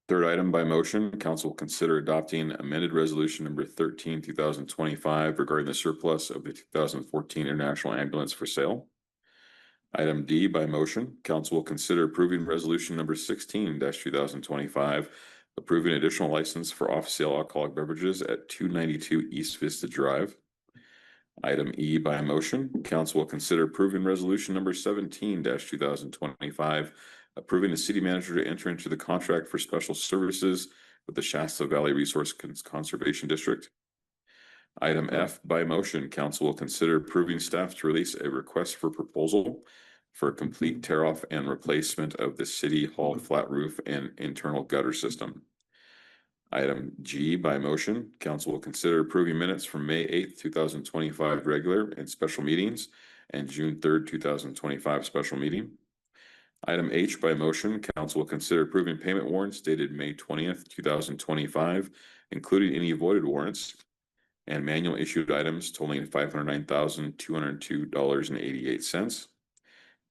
Third item by motion, council will consider adopting amended resolution number 13, 2025 regarding the surplus of the 2014 International Ambulance for sale. Item D by motion, council will consider approving resolution number 16 2025, approving additional license for off-sale alcoholic beverages at 292 East Vista Drive. Item E by motion, council will consider approving resolution number 17 2025, approving the city manager to enter into the contract for special services with the Shasta Valley Resource Conservation District. Item F by motion, council will consider approving staff to release a request for proposal for a complete tear off and replacement of the city hall flat roof and internal gutter system. Item G by motion, council will consider approving minutes from May 8th, 2025 regular and special meetings and June 3rd, 2025 special meeting. Item H by motion, council will consider approving payment warrants dated May 20th, 2025, including any voided warrants and manual issued items totaling $509,202.88.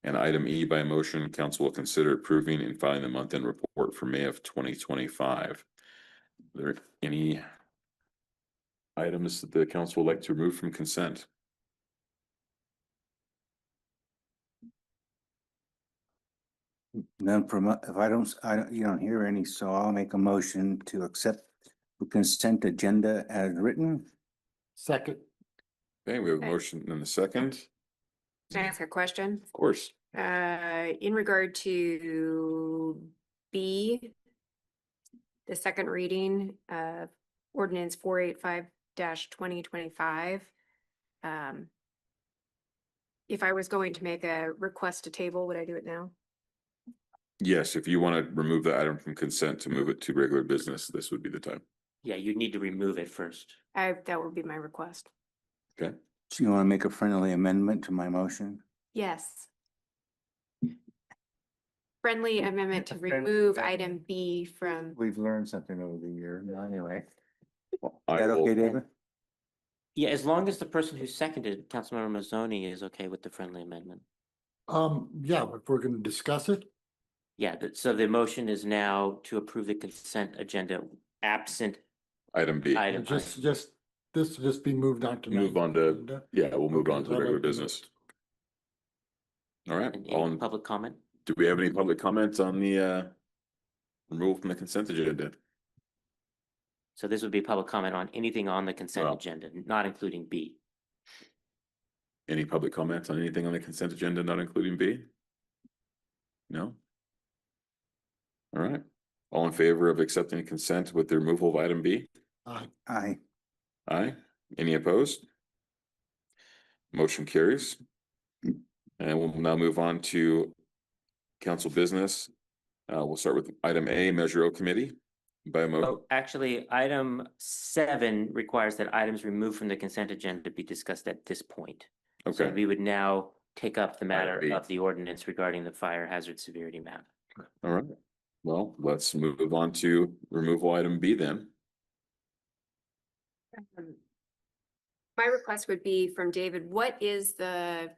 And item E by motion, council will consider approving and filing the month-end report for May of 2025. Are there any items that the council would like to remove from consent? None from, if I don't, you don't hear any, so I'll make a motion to accept the consent agenda as written. Second. Okay, we have a motion and a second. Can I ask a question? Of course. In regard to B, the second reading of ordinance 485-2025. If I was going to make a request to table, would I do it now? Yes, if you want to remove the item from consent to move it to regular business, this would be the time. Yeah, you need to remove it first. That would be my request. Okay. So you want to make a friendly amendment to my motion? Yes. Friendly amendment to Friendly remove amendment. item B from, We've learned something over the year. Anyway. Is I that will- okay, David? Yeah, as long as the person who seconded, Councilmember Mazzoni, is okay with the friendly amendment. Yeah, if we're gonna discuss it, Yeah, so the motion is now to approve the consent agenda absent Item B. item. this will just be moved on to. Move on to- agenda. Yeah, we'll move on to Okay, the I'd regular like to business. All right. And All any in, public comment? do we have any public comments on the removal from the consent agenda? So this would be public comment on anything on the consent Well. agenda, not including B. Any public comments on anything on the consent agenda, not including B? No? All right. All in favor of accepting consent with the removal of item B? Aye. Aye. Any opposed? Motion carries. And we'll now move on to council business. We'll start with item A, Measure O Committee. By motion. Oh, actually, item 7 requires that items removed from the consent agenda be discussed at this point. So Okay, we would now take up the matter B. of the ordinance regarding the fire hazard severity map. all right. Well, let's move on to removal item B then. my request would be from David, what is the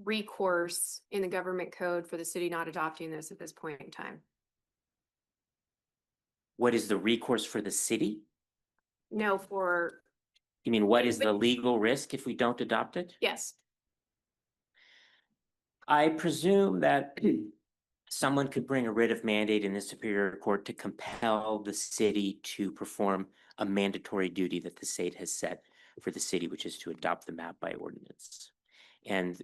recourse in the government code for the city not adopting this at this point in time? What is the recourse for the city? No, for, You mean, what is the legal risk if we don't adopt it? yes, I presume that someone could bring a writ of mandate in the Superior Court to compel the city to perform a mandatory duty that the state has set for the city, which is to adopt the map by ordinance. And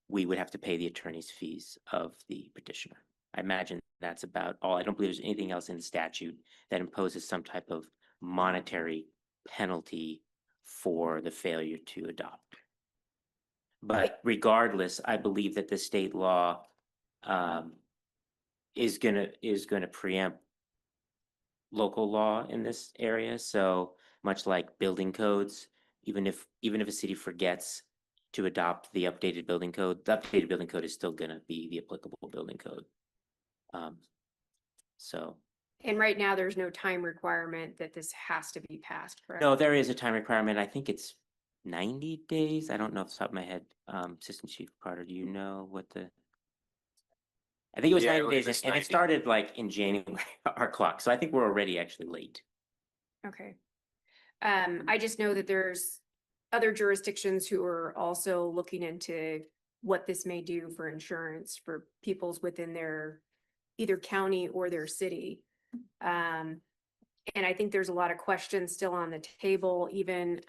we would have to pay the attorney's fees of the petitioner. I imagine that's about all. I don't believe there's anything else in the statute that imposes some type of monetary penalty for the failure to adopt. But regardless, I believe that the state law is gonna preempt local law in this area. So much like building codes, even if a city forgets to adopt the updated building code, the updated building code is still gonna be the applicable building code. So and right now there's no time requirement that this has to be passed, correct? no, there is a time requirement. I think it's 90 days. I don't know off the top of my head. Assistant Chief Carter, do you know what the? I think it was Yeah, 90 days, it's and it 90. started like in January, our clock, so I think we're already actually late. Okay. I just know that there's other jurisdictions who are also looking into what this may do for insurance for people's within their either county or their city. And I think there's a lot of questions still on the table, even,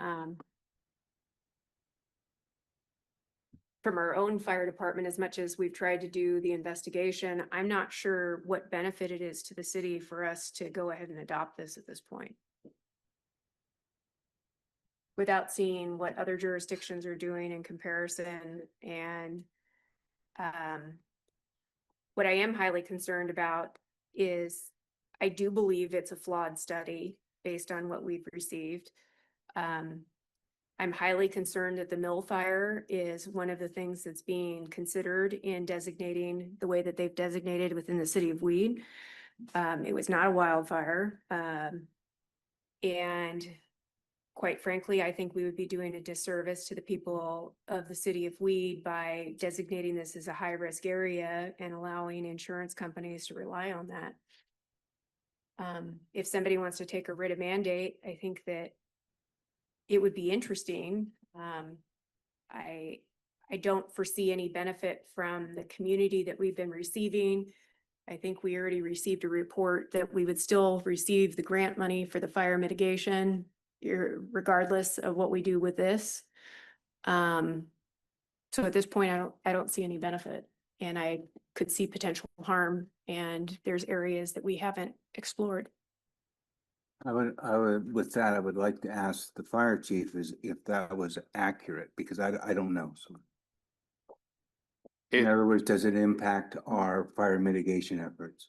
from our own fire department, as much as we've tried to do the investigation, I'm not sure what benefit it is to the city for us to go ahead and adopt this at this point. Without seeing what other jurisdictions are doing in comparison and, what I am highly concerned about is I do believe it's a flawed study based on what we've received. I'm highly concerned that the mill fire is one of the things that's being considered in designating the way that they've designated within the city of Weed. It was not a wildfire. And quite frankly, I think we would be doing a disservice to the people of the city of Weed by designating this as a high-risk area and allowing insurance companies to rely on that. If somebody wants to take a writ of mandate, I think that it would be interesting. I don't foresee any benefit from the community that we've been receiving. I think we already received a report that we would still receive the grant money for the fire mitigation, regardless of what we do with this. So at this point, I don't see any benefit, and I could see potential harm, and there's areas that we haven't explored. With that, I would like to ask the fire chief if that was accurate, because I don't know, so. In It- other words, does it impact our fire mitigation efforts?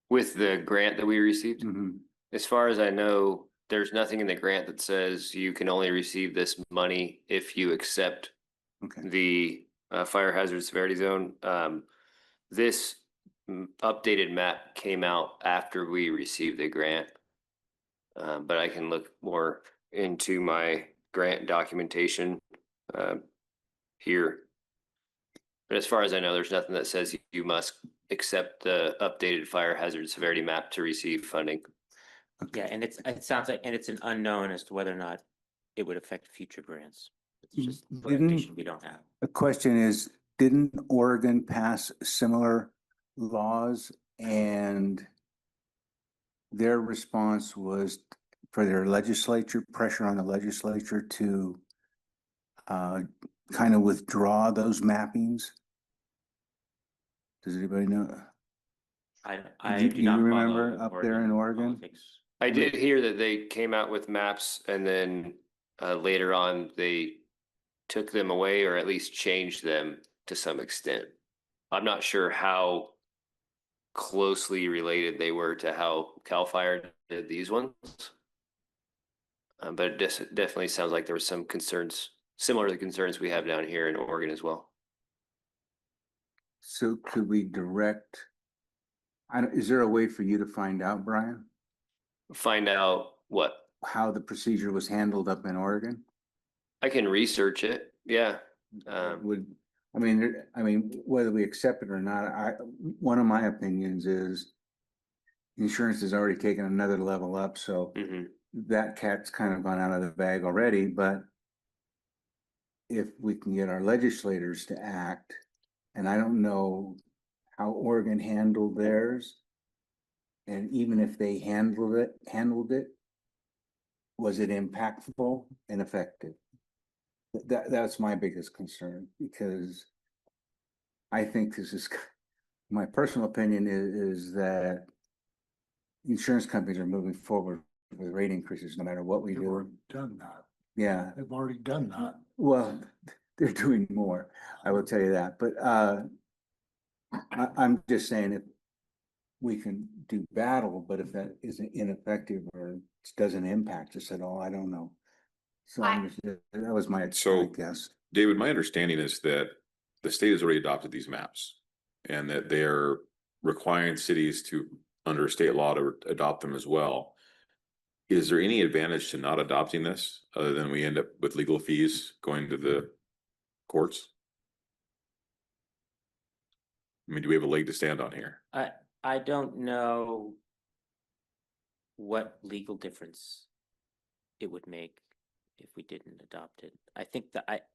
With the grant that we received, Mhm. as far as I know, there's nothing in the grant that says you can only receive this money if you accept Okay, the fire hazard severity zone. This updated map came out after we received the grant. But I can look more into my grant documentation here. But as far as I know, there's nothing that says you must accept the updated fire hazard severity map to receive funding. Yeah, and it sounds like, and it's an unknown as to whether or not it would affect future grants. It's just Didn't- clarification we don't have. the question is, didn't Oregon pass similar laws, and their response was for their legislature, pressure on the legislature to kind of withdraw those mappings? Does anybody know? I Do do you not remember follow up there in Oregon? politics. I did hear that they came out with maps and then later on they took them away or at least changed them to some extent. I'm not sure how closely related they were to how CAL FIRE did these ones. But it definitely sounds like there were some concerns, similar to the concerns we have down here in Oregon as well. So could we direct? Is there a way for you to find out, Brian, Find out what, how the procedure was handled up in Oregon? I can research it, yeah. I mean, whether we accept it or not, one of my opinions is insurance has already taken another level up, so Mhm. that cat's kind of gone out of the bag already, but if we can get our legislators to act, and I don't know how Oregon handled theirs, and even if they handled it, was it impactful and effective? That's my biggest concern, because I think this is, my personal opinion is that insurance companies are moving forward with rate increases no matter what we They've do. already done that. Yeah, They've already done that. well, they're doing more, I will tell you that, but I'm just saying, if we can do battle, but if that isn't ineffective or doesn't impact us at all, I don't know. So that was my So- guess. David, my understanding is that the state has already adopted these maps and that they're requiring cities to, under state law, to adopt them as well. Is there any advantage to not adopting this other than we end up with legal fees going to the courts? I mean, do we have a leg to stand on here? I don't know what legal difference it would make if we didn't adopt it. I think that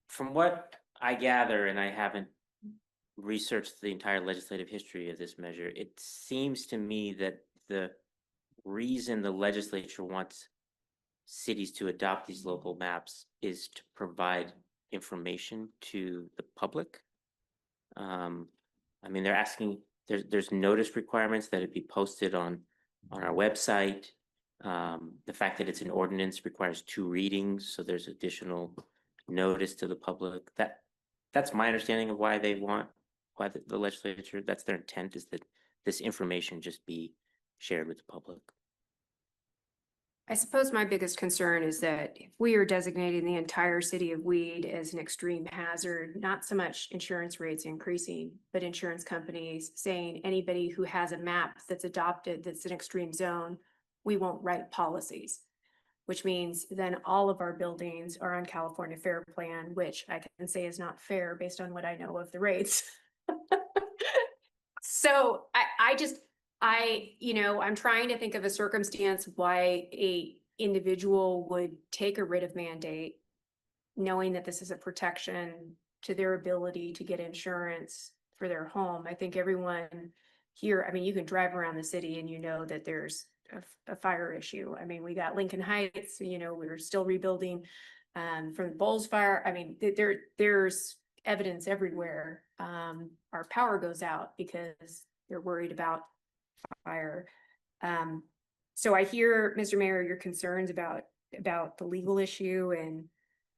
from what I gather, and I haven't researched the entire legislative history of this measure, it seems to me that the reason the legislature wants cities to adopt these local maps is to provide information to the public. I mean, they're asking, there's notice requirements that it be posted on our website. The fact that it's an ordinance requires 2 readings, so there's additional notice to the public. That's my understanding of why the legislature, that's their intent, is that this information just be shared with the public. I suppose my biggest concern is that if we are designating the entire city of Weed as an extreme hazard, not so much insurance rates increasing, but insurance companies saying anybody who has a map that's adopted that's an extreme zone, we won't write policies. Which means then all of our buildings are on California Fair Plan, which I can say is not fair based on what I know of the rates. So I'm trying to think of a circumstance why a individual would take a writ of mandate, knowing that this is a protection to their ability to get insurance for their home. I think everyone here, I mean, you can drive around the city and you know that there's a fire issue. I mean, we got Lincoln Heights, we're still rebuilding from the Bowles fire. I mean, there's evidence everywhere. Our power goes out because they're worried about fire. So I hear, Mr. Mayor, your concerns about the legal issue, and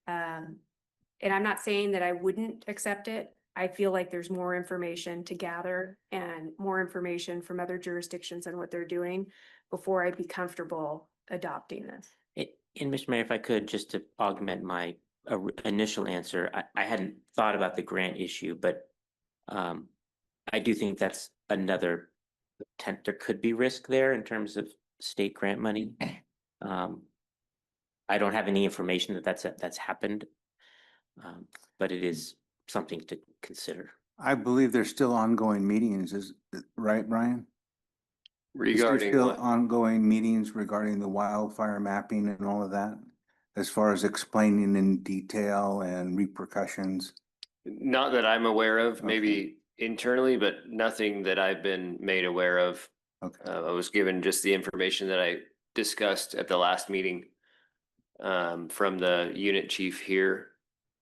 I'm not saying that I wouldn't accept it. I feel like there's more information to gather and more information from other jurisdictions on what they're doing before I'd be comfortable adopting this. And Mr. Mayor, if I could, just to augment my initial answer, I hadn't thought about the grant issue, but I do think that's another there could be risk there in terms of state grant money. I don't have any information that's happened, but it is something to consider. I believe there's still ongoing meetings, is right, Brian? Is there Regarding still what? ongoing meetings regarding the wildfire mapping and all of that? As far as explaining in detail and repercussions? Not that I'm aware of, Okay. maybe internally, but nothing that I've been made aware of. Okay, I was given just the information that I discussed at the last meeting from the unit chief here.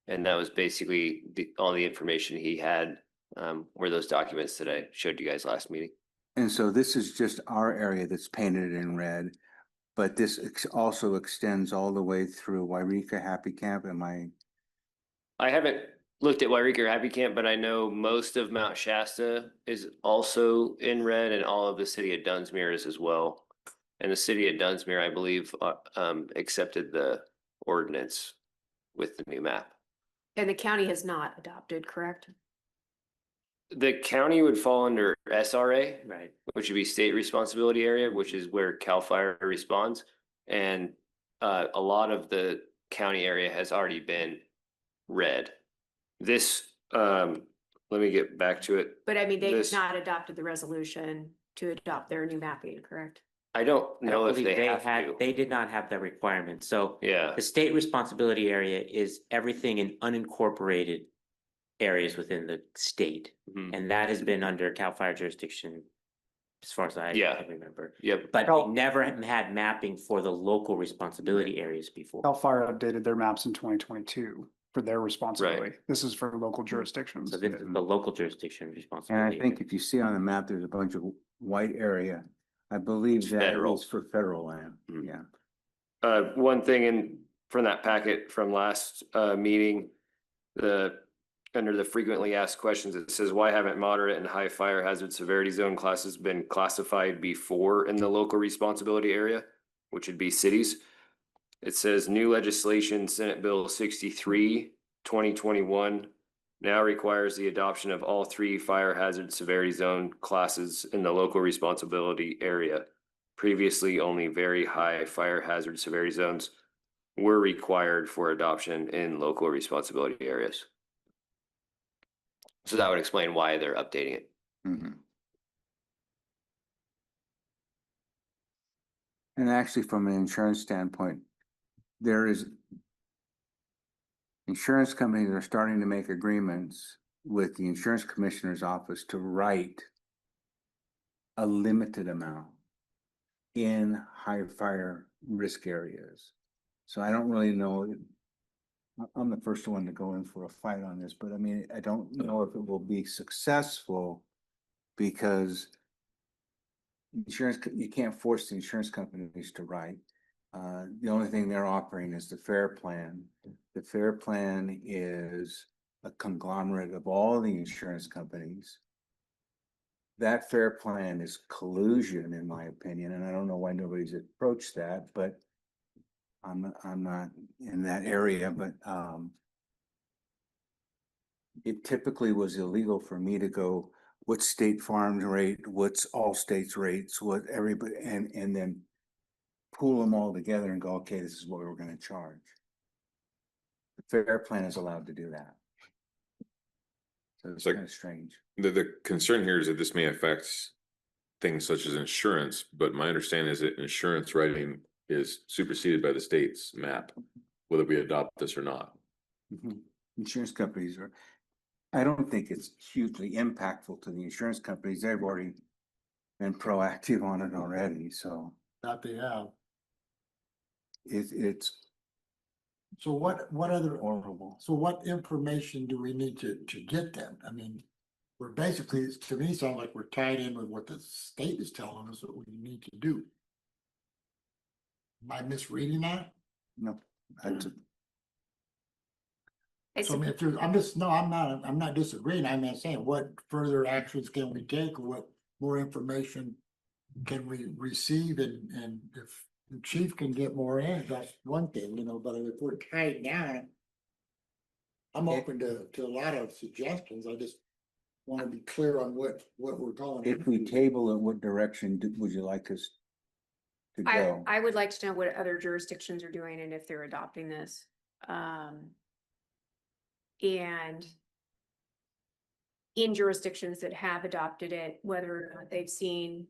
And that was basically all the information he had, were those documents that I showed you guys last meeting. and so this is just our area that's painted in red, but this also extends all the way through Wairika Happy Camp, I haven't looked at Wairika or Happy Camp, but I know most of Mount Shasta is also in red, and all of the city of Dunsmuir is as well. And the city of Dunsmuir, I believe, accepted the ordinance with the new map. And the county has not adopted, correct? The county would fall under SRA, Right. which would be state responsibility area, which is where CAL FIRE responds. And a lot of the county area has already been red. This, let me get back to it. But I mean, they've This- not adopted the resolution to adopt their new mapping, correct? I don't I know don't if believe they have to. they did not have that requirement. So Yeah, the state responsibility area is everything in unincorporated areas within the state. mhm. And that has been under CAL FIRE jurisdiction as far as I Yeah. remember. Yep. But Cal- they never had mapping for the local responsibility areas before. CAL FIRE updated their maps in 2022 for their responsibility. This is for local jurisdictions. So this is the local jurisdiction and responsibility. I think if you see on the map, there's a bunch of white area. I believe It's that federal. is for federal land, Mhm. yeah. One thing from that packet from last meeting, under the frequently asked questions, it says, why haven't moderate and high fire hazard severity zone classes been classified before in the local responsibility area, which would be cities? It says new legislation, Senate Bill 63, 2021, now requires the adoption of all 3 fire hazard severity zone classes in the local responsibility area. Previously, only very high fire hazard severity zones were required for adoption in local responsibility areas. So that would explain why they're updating it. Mhm. And actually, from an insurance standpoint, there is insurance companies are starting to make agreements with the insurance commissioner's office to write a limited amount in high fire risk areas. So I don't really know. I'm the first one to go in for a fight on this, but I mean, I don't know if it will be successful because you can't force the insurance companies to write. The only thing they're offering is the FAIR Plan. The FAIR Plan is a conglomerate of all the insurance companies. That FAIR Plan is collusion, in my opinion, and I don't know why nobody's approached that, but I'm not in that area, but it typically was illegal for me to go, what's State Farm's rate, what's all states rates, what everybody, and then pool them all together and go, okay, this is what we're gonna charge. The FAIR Plan is allowed to do that. So it's So- kind of strange. The concern here is that this may affect things such as insurance, but my understanding is that insurance writing is superseded by the state's map, whether we adopt this or not. Insurance companies are, I don't think it's hugely impactful to the insurance companies. They've already been proactive on it already, so That they have. it's So what other, horrible. so what information do we need to get them? I mean, we're basically, to me, sound like we're tied in with what the state is telling us what we need to do. Am I misreading that? No, that's I So I mean, if there's, I'm not disagreeing. I'm not saying what further actions can we take? What more information can we receive? And if the chief can get more in, that's one thing, but if we're tied down, I'm open to a lot of suggestions. I just want to be clear on what we're going. if we table it, what direction would you like us to go? I would like to know what other jurisdictions are doing and if they're adopting this. And in jurisdictions that have adopted it, whether or not they've seen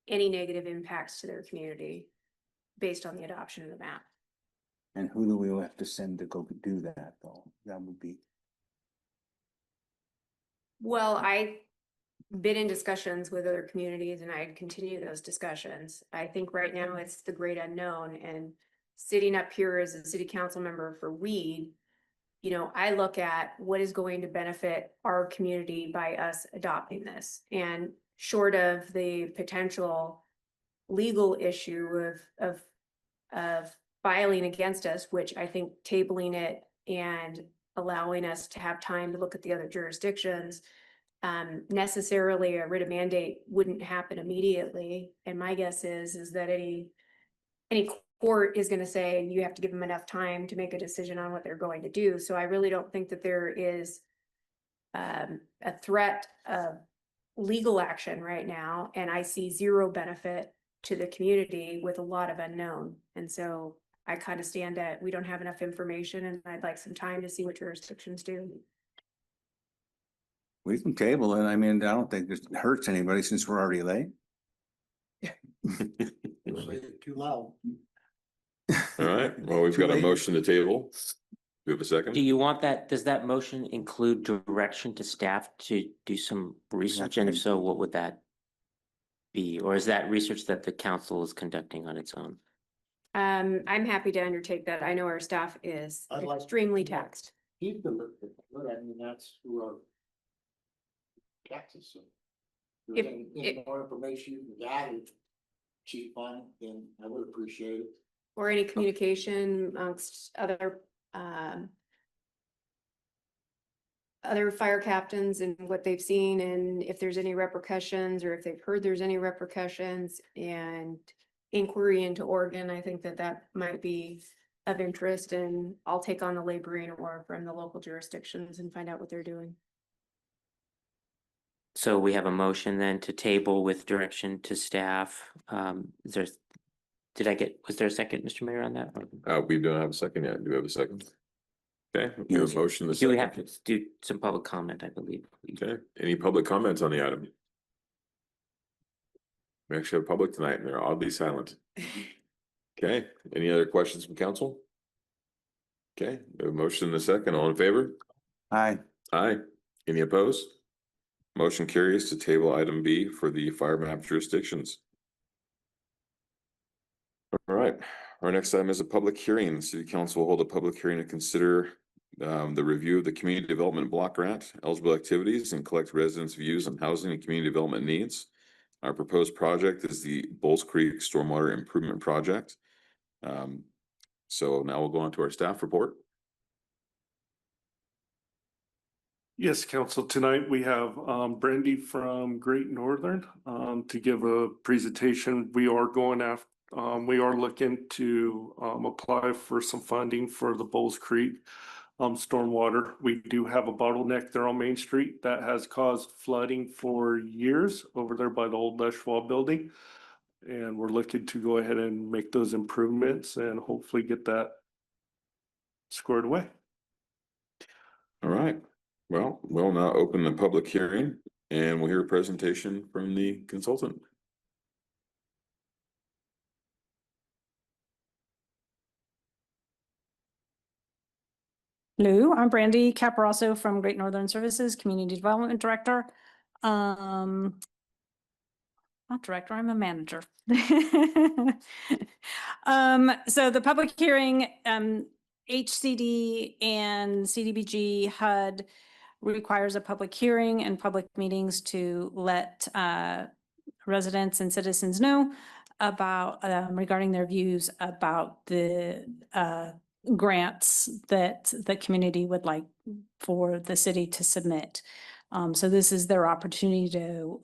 any negative impacts to their community based on the adoption of the map. And who do we have to send to go do that, though? That would be, Well, I've been in discussions with other communities and I'd continue those discussions. I think right now it's the great unknown, and sitting up here as a city council member for Weed, I look at what is going to benefit our community by us adopting this. And short of the potential legal issue of filing against us, which I think tabling it and allowing us to have time to look at the other jurisdictions, necessarily a writ of mandate wouldn't happen immediately. And my guess is that any court is going to say you have to give them enough time to make a decision on what they're going to do. So I really don't think that there is a threat of legal action right now, and I see zero benefit to the community with a lot of unknown. And so I kind of stand at, we don't have enough information, and I'd like some time to see what jurisdictions do. we can table it. I mean, I don't think this hurts anybody since we're already late. Say it too loud. All right, well, we've got a motion to table. Do we have a second? Do you want that, does that motion include direction to staff to do some research? And if so, what would that be? Or is that research that the council is conducting on its own? I'm happy to undertake that. I know our staff is I'd like- extremely taxed. Keep the, I mean, that's who our taxes, so. If If- there's any more information you can gather, chief on it, then I would appreciate it. Or any communication amongst other fire captains and what they've seen, and if there's any repercussions, or if they've heard there's any repercussions, and inquiry into Oregon. I think that might be of interest, and I'll take on the laboring or from the local jurisdictions and find out what they're doing. So we have a motion then to table with direction to staff. Is there, was there a second, Mr. Mayor, on that? We don't have a second yet. Do we have a second? Okay, we have a motion. The Do we have second. to do some public comment, I believe? Okay, any public comments on the item? We actually have public tonight and they're oddly silent. Okay, any other questions from council? Okay, we have a motion and a second. All in favor? Aye. Aye. Any opposed? Motion carries to table item B for the fire map jurisdictions. All right, our next item is a public hearing. The city council will hold a public hearing to consider the review of the community development block grant, eligible activities, and collect residents' views on housing and community development needs. Our proposed project is the Bulls Creek Stormwater Improvement Project. So now we'll go on to our staff report. Yes, council, tonight we have Brandy from Great Northern to give a presentation. We are going after, we are looking to apply for some funding for the Bulls Creek stormwater. We do have a bottleneck there on Main Street that has caused flooding for years over there by the old Leschwall building. And we're looking to go ahead and make those improvements and hopefully get that squared away. All right, well, we'll now open the public hearing and we'll hear a presentation from the consultant. Hello, I'm Brandy Caparoso from Great Northern Services, Community Development Director. Not director, I'm a manager. So the public hearing, HCD and CDBG HUD requires a public hearing and public meetings to let residents and citizens know about regarding their views about the grants that the community would like for the city to submit. So this is their opportunity to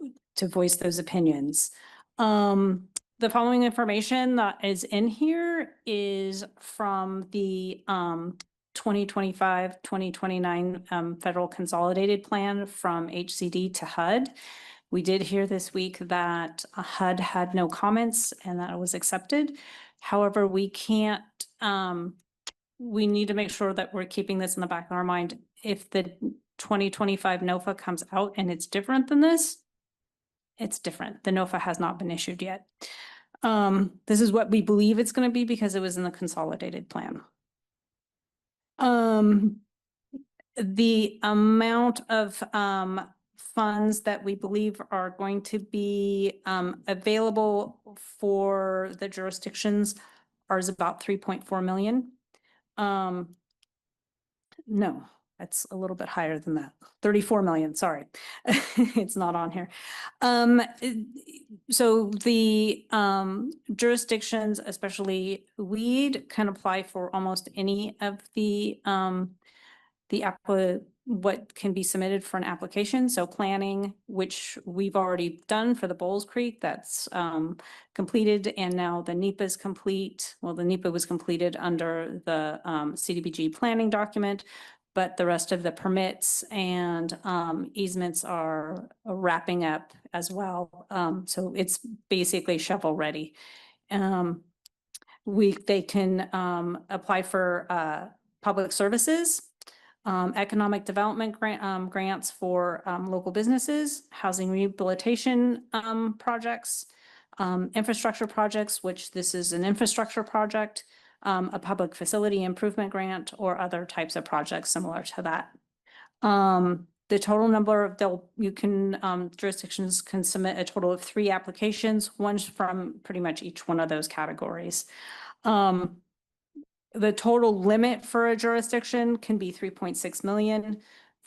voice those opinions. The following information that is in here is from the 2025-2029 Federal Consolidated Plan from HCD to HUD. We did hear this week that HUD had no comments and that it was accepted. However, we can't, we need to make sure that we're keeping this in the back of our mind. If the 2025 NOFA comes out and it's different than this, it's different. The NOFA has not been issued yet. This is what we believe it's going to be because it was in the consolidated plan. The amount of funds that we believe are going to be available for the jurisdictions is about 3.4 million. No, that's a little bit higher than that. 34 million, sorry. It's not on here. So the jurisdictions, especially Weed, can apply for almost any of what can be submitted for an application. So planning, which we've already done for the Bulls Creek, that's completed, and now the NEPA is complete. Well, the NEPA was completed under the CDBG planning document, but the rest of the permits and easements are wrapping up as well. So it's basically shovel ready. They can apply for public services, economic development grants for local businesses, housing rehabilitation projects, infrastructure projects, which this is an infrastructure project, a public facility improvement grant, or other types of projects similar to that. The total number of jurisdictions can submit a total of 3 applications, one from pretty much each one of those categories. The total limit for a jurisdiction can be 3.6 million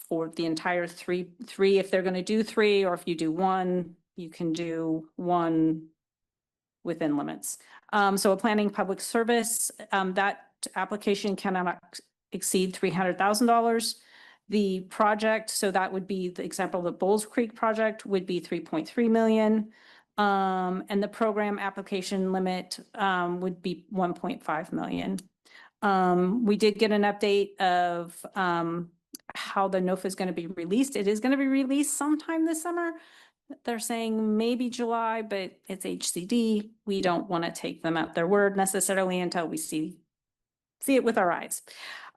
for the entire three. If they're going to do 3, or if you do 1, you can do 1 within limits. So a planning public service, that application cannot exceed $300,000. The project, so that would be the example, the Bulls Creek project would be 3.3 million. And the program application limit would be 1.5 million. We did get an update of how the NOFA is going to be released. It is going to be released sometime this summer. They're saying maybe July, but it's HCD. We don't want to take them at their word necessarily until we see it with our eyes.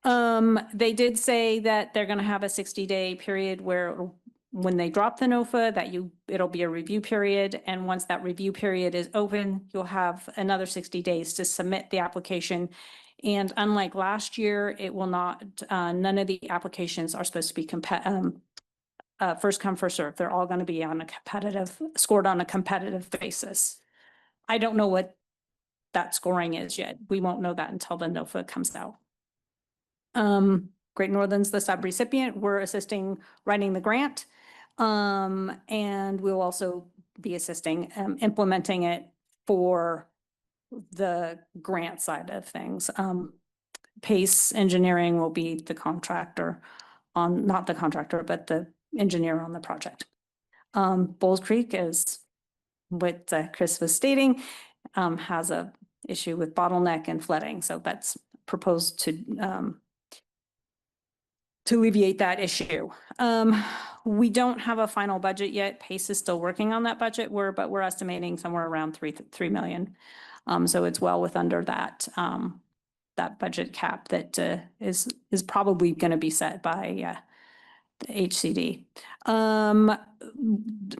They did say that they're gonna have a 60-day period where when they drop the NOFA, that it'll be a review period. And once that review period is open, you'll have another 60 days to submit the application. And unlike last year, it will not, none of the applications are supposed to be first come, first served. They're all gonna be scored on a competitive basis. I don't know what that scoring is yet. We won't know that until the NOFA comes out. Great Northern's the sub-recipient. We're assisting writing the grant. And we'll also be assisting, implementing it for the grant side of things. Pace Engineering will be the contractor not the contractor, but the engineer on the project. Bowles Creek is what Chris was stating, has a issue with bottleneck and flooding. So that's proposed to alleviate that issue. We don't have a final budget yet. Pace is still working on that budget. But we're estimating somewhere around 3 million. So it's well with under that budget cap that is probably going to be set by the HCD.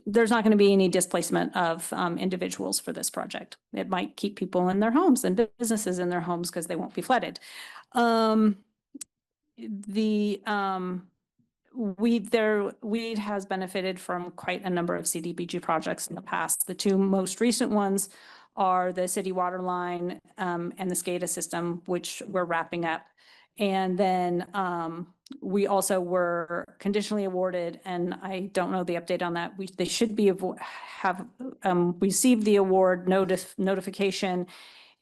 There's not going to be any displacement of individuals for this project. It might keep people in their homes and businesses in their homes because they won't be flooded. Weed has benefited from quite a number of CDBG projects in the past. The two most recent ones are the city water line and the SCADA system, which we're wrapping up. And then we also were conditionally awarded, and I don't know the update on that. They should have received the award notification.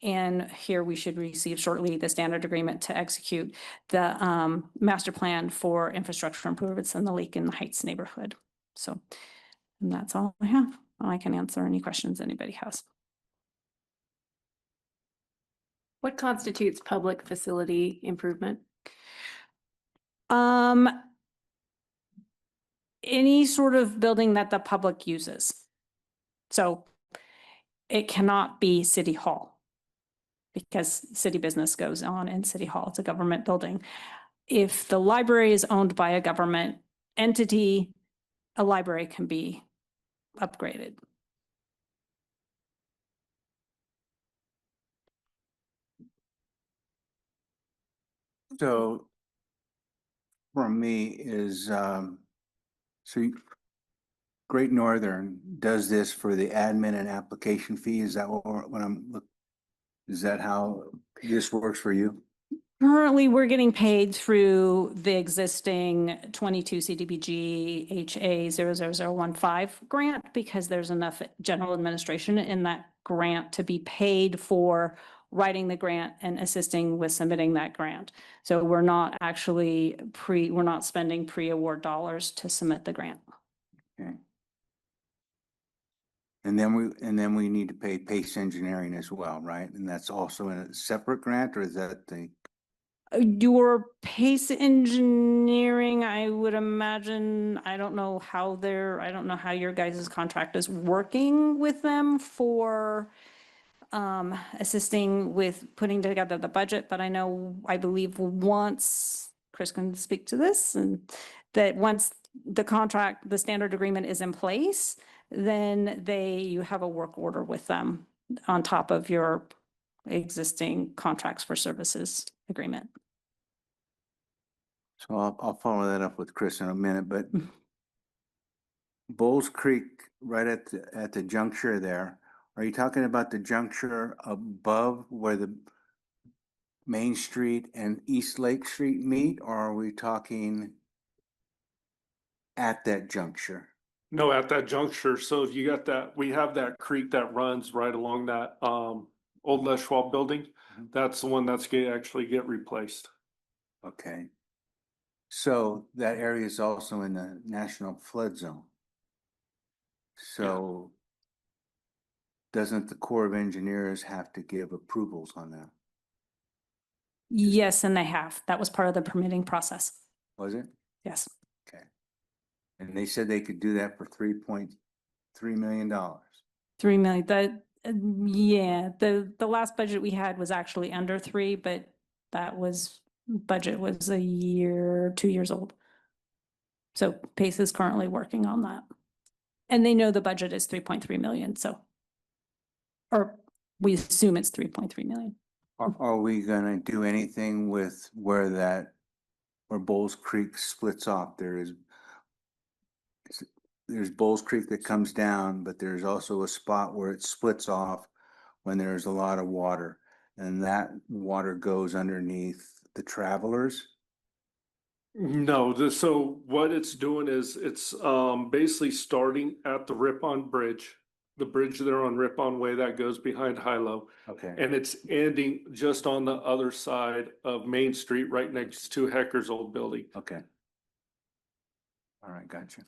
And here we should receive shortly the standard agreement to execute the master plan for infrastructure improvements in the Lake in the Heights neighborhood. So and that's all I have. I can answer any questions anybody has. What constitutes public facility improvement? Any sort of building that the public uses. So it cannot be City Hall, because city business goes on in City Hall. It's a government building. If the library is owned by a government entity, a library can be upgraded. So for me is, Great Northern does this for the admin and application fee. Is that is that how this works for you? Currently, we're getting paid through the existing 22 CDBG HA 00015 grant because there's enough general administration in that grant to be paid for writing the grant and assisting with submitting that grant. So we're not actually we're not spending pre-award dollars to submit the grant. Okay. And then we need to pay Pace Engineering as well, right? And that's also in a separate grant, or is that the? Your Pace Engineering, I would imagine, I don't know how your guys' contract is working with them for assisting with putting together the budget, but I believe once, Chris can speak to this, and that once the standard agreement is in place, then you have a work order with them on top of your existing contracts for services agreement. So I'll follow that up with Chris in a minute, but Bowles Creek, right at the juncture there, are you talking about the juncture above where the Main Street and East Lake Street meet, or are we talking at that juncture? No, at that juncture. So if you got we have that creek that runs right along that old Les Schwab building. That's the one that's gonna actually get replaced. Okay. So that area is also in the National Flood Zone. So doesn't the Corps of Engineers have to give approvals on that? Yes, and they have. That was part of the permitting process. Was it? Yes. Okay. And they said they could do that for $3.3 million. 3 million. The last budget we had was actually under 3, but that was budget was a year, 2 years old. So Pace is currently working on that. And they know the budget is 3.3 million, so. Or we assume it's 3.3 million. Are we gonna do anything with where Bowles Creek splits off? There's Bowles Creek that comes down, but there's also a spot where it splits off when there's a lot of water. And that water goes underneath the travelers. No, so what it's doing is it's basically starting at the Ripon Bridge. The bridge there on Ripon Way that goes behind Hilo. Okay. And it's ending just on the other side of Main Street, right next to Hecker's old building. Okay. All right, gotcha.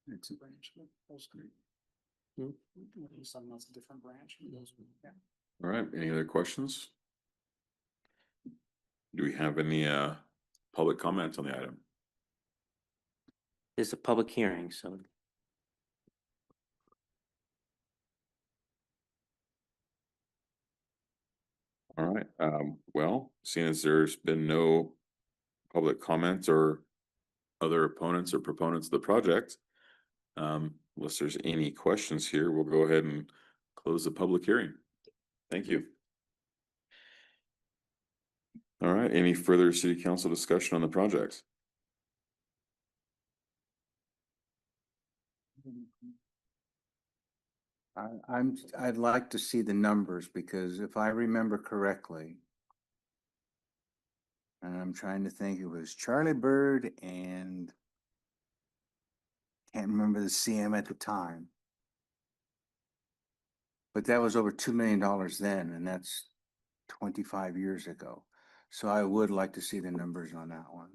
It's Branch, Bowles Creek. Hmm? Some that's a different branch. Yeah. All right, any other questions? Do we have any public comments on the item? There's a public hearing, so All right, well, seeing as there's been no public comments or other opponents or proponents of the project, unless there's any questions here, we'll go ahead and close the public hearing. Thank you. All right, any further city council discussion on the project? I'd like to see the numbers because if I remember correctly, and I'm trying to think, it was Charlie Bird and can't remember the CM at the time. But that was over $2 million then, and that's 25 years ago. So I would like to see the numbers on that one.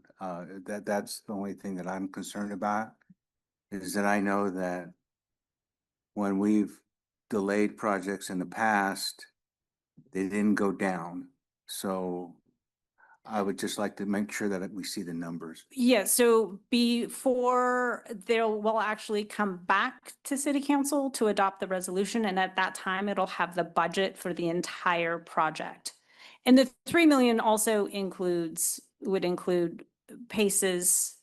That's the only thing that I'm concerned about, is that I know that when we've delayed projects in the past, they didn't go down. So I would just like to make sure that we see the numbers. Yeah, so before we'll actually come back to city council to adopt the resolution, and at that time, it'll have the budget for the entire project. And the 3 million also would include Pace's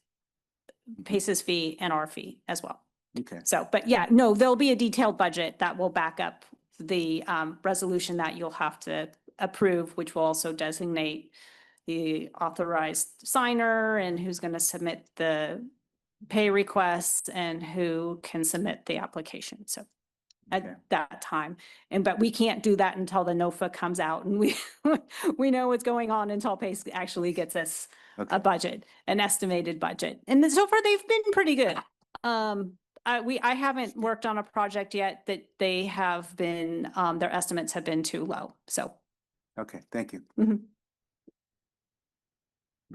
fee and our fee as well. Okay. So, but yeah, no, there'll be a detailed budget that will back up the resolution that you'll have to approve, which will also designate the authorized signer and who's going to submit the pay requests and who can submit the application. So Okay. at that time, but we can't do that until the NOFA comes out and we know what's going on until Pace actually gets us Okay. a budget, an estimated budget. And then so far they've been pretty good. I haven't worked on a project yet that they have been, their estimates have been too low. So. Okay, thank you.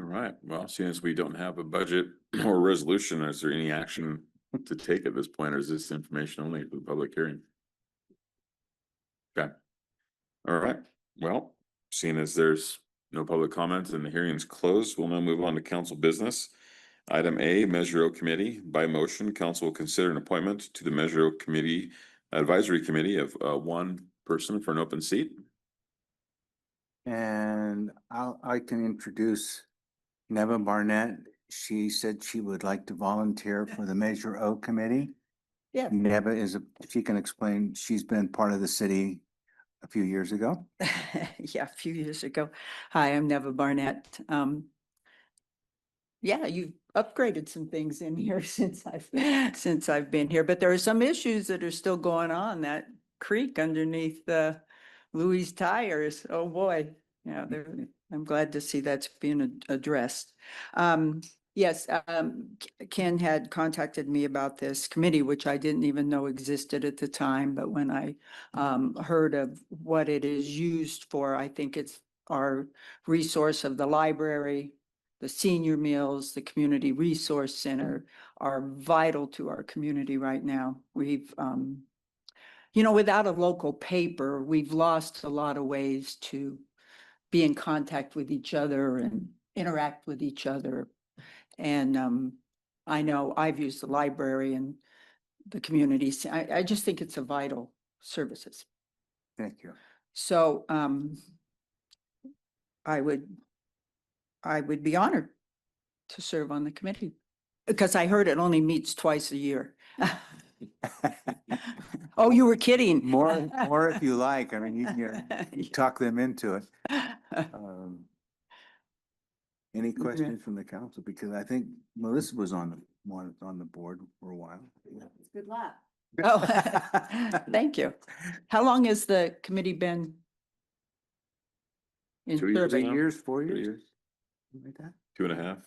All right, well, seeing as we don't have a budget or resolution, is there any action to take at this point, or is this information only for the public hearing? Okay. All right, well, seeing as there's no public comments and the hearing's closed, we'll now move on to council business. Item A, Measure O Committee. By motion, council will consider an appointment to the Measure O Committee Advisory Committee of one person for an open seat. And I can introduce Neva Barnett. She said she would like to volunteer for the Measure O Committee. Yeah. Neva she can explain, she's been part of the city a few years ago. Yeah, a few years ago. Hi, I'm Neva Barnett. Yeah, you've upgraded some things in here since I've been here, but there are some issues that are still going on. That creek underneath the Louis tires. Oh, boy. Yeah, I'm glad to see that's being addressed. Yes, Ken had contacted me about this committee, which I didn't even know existed at the time. But when I heard of what it is used for, I think it's our resource of the library, the senior meals, the community resource center are vital to our community right now. We've, without a local paper, we've lost a lot of ways to be in contact with each other and interact with each other. And I know I've used the library and the communities. I just think it's a vital services. Thank you. So I would be honored to serve on the committee, because I heard it only meets twice a year. Oh, you were kidding. More if you like. I mean, you can talk them into it. Any questions from the council? Because I think Melissa was on the board for a while. Good luck. Oh, thank you. How long has the committee been in 2 years service? now. 3 years, 4 3 years? years, Something like that? 2.5.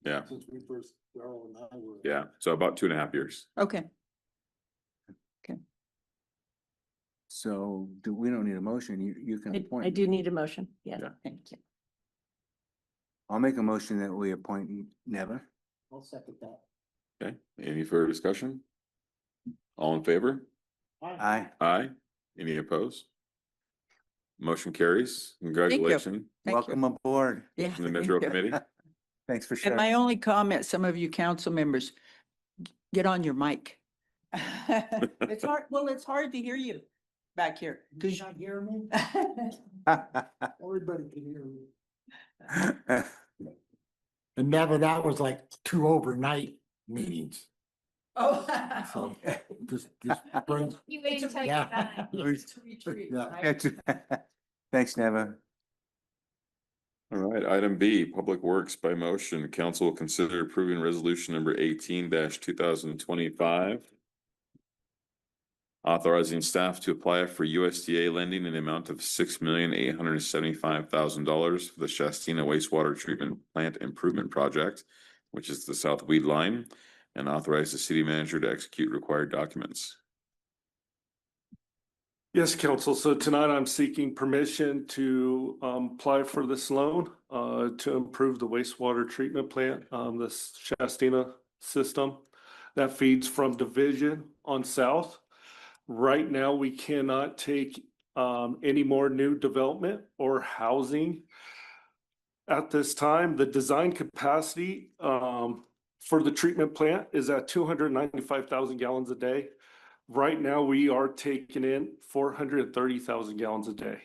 Yeah. Since we first, Darrell and I were. Yeah, so about 2.5 years. Okay, So we don't need a motion. You can appoint. I do need a motion. Yes, Yeah. thank you. I'll make a motion that we appoint Neva. I'll second that. Okay, any further discussion? All in favor? Aye. Aye. Any opposed? Motion carries. Congratulations Thank you. Welcome aboard. yeah. from the thank Metro you. Committee. Thanks for And sharing. my only comment, some of you council members, get on your mic. It's hard, well, it's hard to hear you back here. Can you not hear me? Everybody can hear me. And never, that was like 2 overnight meetings. Oh. So just bring, You wait until you're yeah. done. Yeah. Thanks, Neva. All right, item B, Public Works by motion. Council will consider approving resolution number 18-2025. Authorizing staff to apply for USDA lending in the amount of $6,875,000 for the Shastina wastewater treatment plant improvement project, which is the South Weed Line, and authorize the city manager to execute required documents. Yes, council. So tonight I'm seeking permission to apply for this loan to improve the wastewater treatment plant, the Shastina system that feeds from Division on south. Right now, we cannot take any more new development or housing at this time. The design capacity for the treatment plant is at 295,000 gallons a day. Right now, we are taking in 430,000 gallons a day.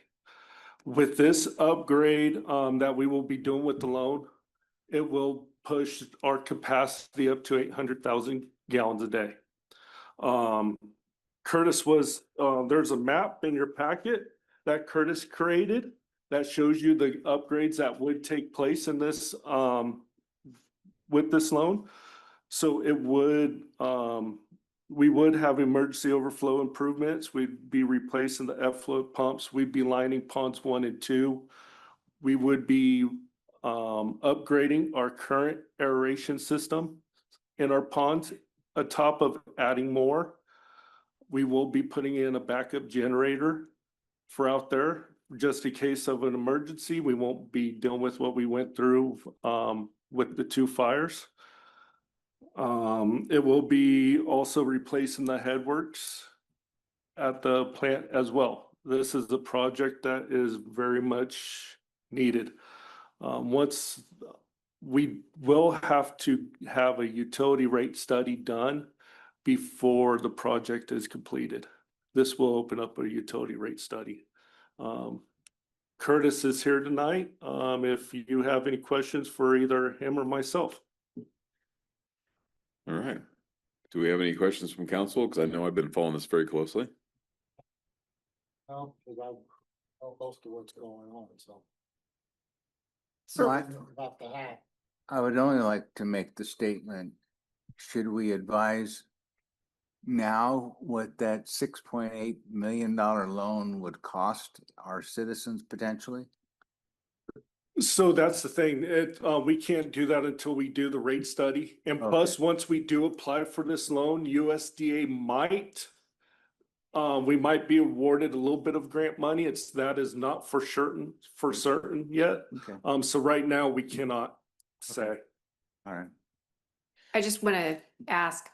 With this upgrade that we will be doing with the loan, it will push our capacity up to 800,000 gallons a day. Curtis there's a map in your packet that Curtis created that shows you the upgrades that would take place in this, with this loan. So it would, we would have emergency overflow improvements. We'd be replacing the effluent pumps. We'd be lining ponds 1 and 2. We would be upgrading our current aeration system in our ponds, on top of adding more. We will be putting in a backup generator for out there, just in case of an emergency. We won't be dealing with what we went through with the 2 fires. It will be also replacing the headworks at the plant as well. This is a project that is very much needed. Once we will have to have a utility rate study done before the project is completed. This will open up a utility rate study. Curtis is here tonight. If you have any questions for either him or myself. All right. Do we have any questions from council? Because I know I've been following this very closely. Well, because I'm close to what's going on, so. So About the hat. I would only like to make the statement, should we advise now what that $6.8 million loan would cost our citizens potentially? So that's the thing, we can't do that until we do the rate study. And plus, once we do apply for this loan, USDA might, we might be awarded a little bit of grant money. That is not for certain yet. Okay, So right now, we cannot say. all right. I just want to ask,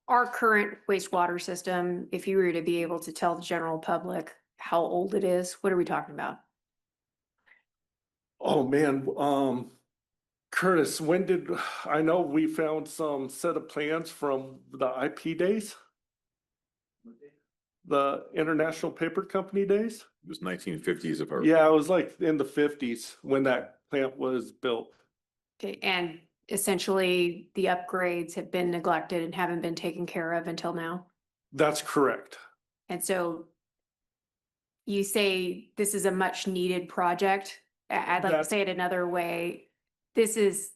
our current wastewater system, if you were to be able to tell the general public how old it is, what are we talking about? Oh, man, Curtis, I know we found some set of plans from the IP days? The International Paper Company days? It was 1950s if I. Yeah, it was like in the fifties when that plant was built. Okay, and essentially the upgrades have been neglected and haven't been taken care of until now. That's correct. And so you say this is a much needed project. I'd like to That's- say it another way. This is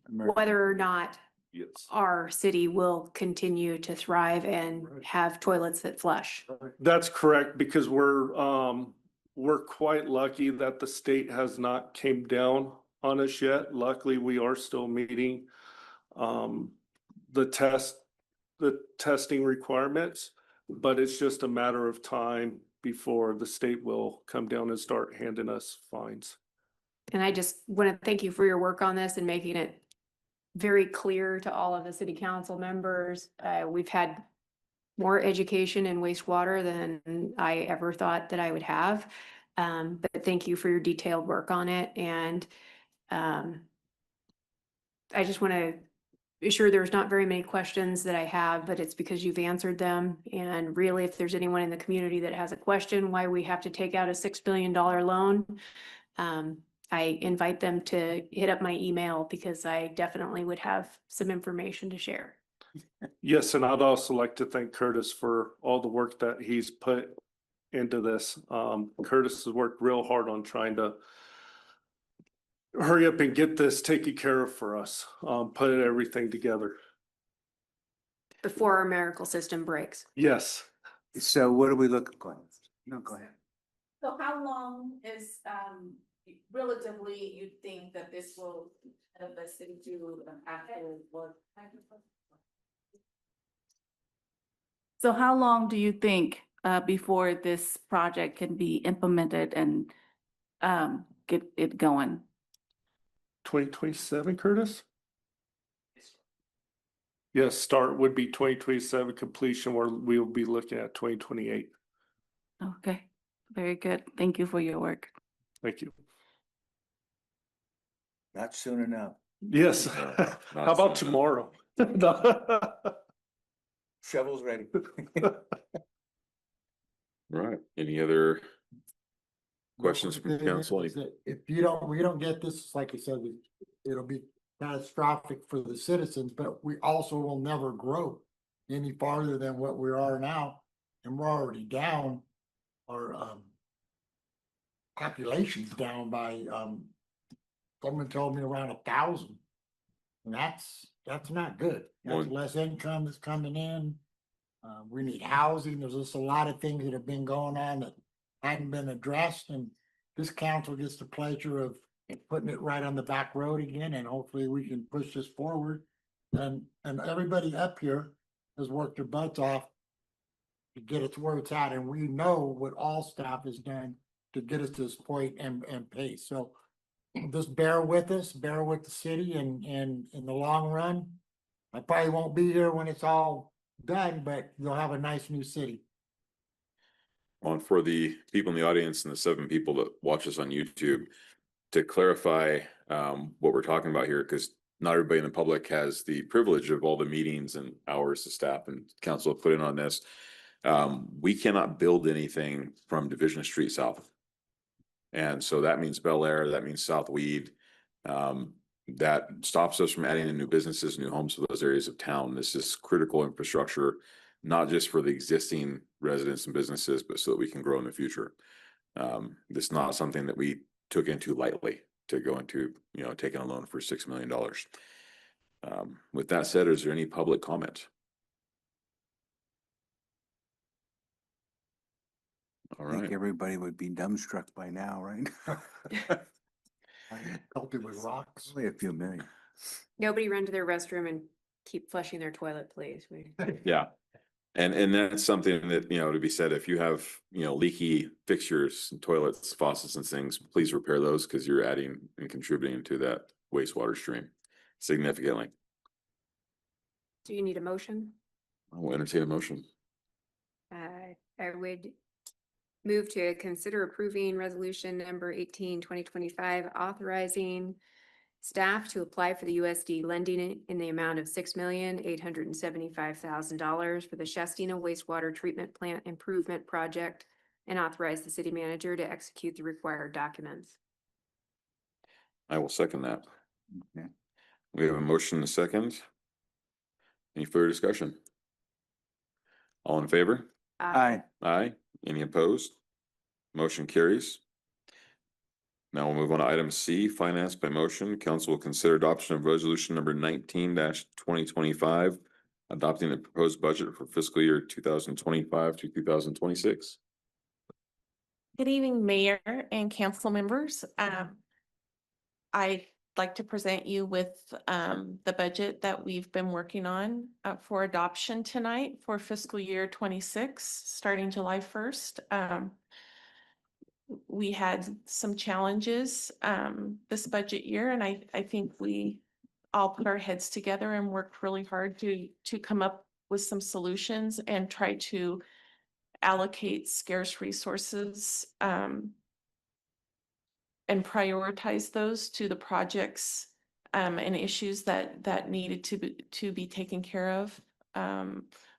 whether or not Yes. our city will continue to thrive and Right. have toilets that flush. That's correct, because we're quite lucky that the state has not came down on us yet. Luckily, we are still meeting the testing requirements, but it's just a matter of time before the state will come down and start handing us fines. And I just want to thank you for your work on this and making it very clear to all of the city council members. We've had more education in wastewater than I ever thought that I would have. But thank you for your detailed work on it. And I just want to be sure there's not very many questions that I have, but it's because you've answered them. And really, if there's anyone in the community that has a question why we have to take out a $6 billion loan, I invite them to hit up my email because I definitely would have some information to share. Yes, and I'd also like to thank Curtis for all the work that he's put into this. Curtis has worked real hard on trying to hurry up and get this taken care of for us, put everything together. Before our miracle system breaks. Yes. So what are we looking for? No, go ahead. So how long is, relatively, you think that this will help us into after what? So how long do you think, before this project can be implemented and, get it going? 2027, Curtis? Yes, start would be 2027, completion where we will be looking at 2028. Okay, very good. Thank you for your work. Thank you. Not soon enough. Yes. No, How not about soon. tomorrow? Shovel's ready. Right. Any other questions from The thing council? is that if we don't get this, like you said, it'll be catastrophic for the citizens, but we also will never grow any farther than what we are now. And we're already down, our population's down by someone told me around 1,000. And that's not good. That's Well- less income that's coming in. We need housing. There's just a lot of things that have been going on that hadn't been addressed, and this council gets the pleasure of putting it right on the back road again, and hopefully we can push this forward. And everybody up here has worked their butts off to get it to where it's at, and we know what all staff has done to get us to this point and pace. So just bear with us, bear with the city, and in the long run, I probably won't be here when it's all done, but you'll have a nice new city. On for the people in the audience and the 7 people that watch us on YouTube, to clarify what we're talking about here, because not everybody in the public has the privilege of all the meetings and hours the staff and council have put in on this. We cannot build anything from Division Street South. And so that means Bel Air, that means South Weed. That stops us from adding in new businesses, new homes to those areas of town. This is critical infrastructure, not just for the existing residents and businesses, but so that we can grow in the future. This is not something that we took into lightly to go into, taking a loan for $6 million. With that said, is there any public comment? All I think right. everybody would be dumbstruck by now, right? Pelted with rocks. Only a few million. Nobody run to their restroom and keep flushing their toilet, please. Yeah. And that's something that, to be said, if you have, leaky fixtures, toilets, faucets and things, please repair those because you're adding and contributing to that wastewater stream significantly. Do you need a motion? I will entertain a motion. I would move to consider approving resolution number 18, 2025, authorizing staff to apply for the USD lending in the amount of $6,875,000 for the Shastina wastewater treatment plant improvement project and authorize the city manager to execute the required documents. I will second that. Okay. We have a motion and a second. Any further discussion? All in favor? Aye. Aye. Any opposed? Motion carries. Now we'll move on to item C, finance by motion. Council will consider adoption of resolution number 19-2025, adopting the proposed budget for fiscal year 2025 to 2026. Good evening, Mayor and council members. I'd like to present you with the budget that we've been working on for adoption tonight for fiscal year 26, starting July 1st. We had some challenges this budget year, and I think we all put our heads together and worked really hard to come up with some solutions and try to allocate scarce resources and prioritize those to the projects and issues that needed to be taken care of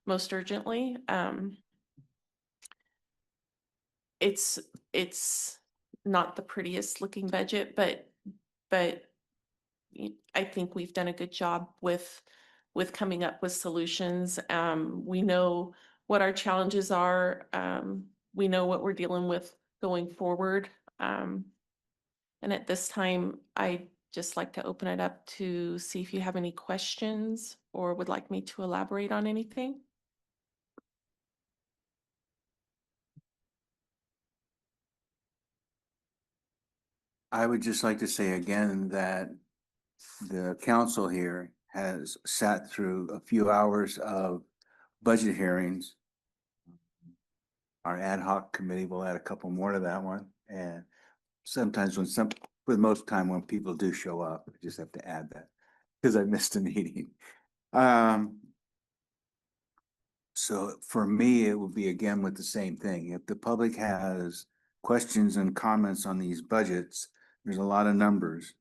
most urgently. It's not the prettiest looking budget, but I think we've done a good job with coming up with solutions. We know what our challenges are. We know what we're dealing with going forward. And at this time, I'd just like to open it up to see if you have any questions or would like me to elaborate on anything. I would just like to say again that the council here has sat through a few hours of budget hearings. Our ad hoc committee will add a couple more to that one, and sometimes with most time when people do show up, I just have to add that because I missed a meeting. So for me, it will be again with the same thing. If the public has questions and comments on these budgets, there's a lot of numbers.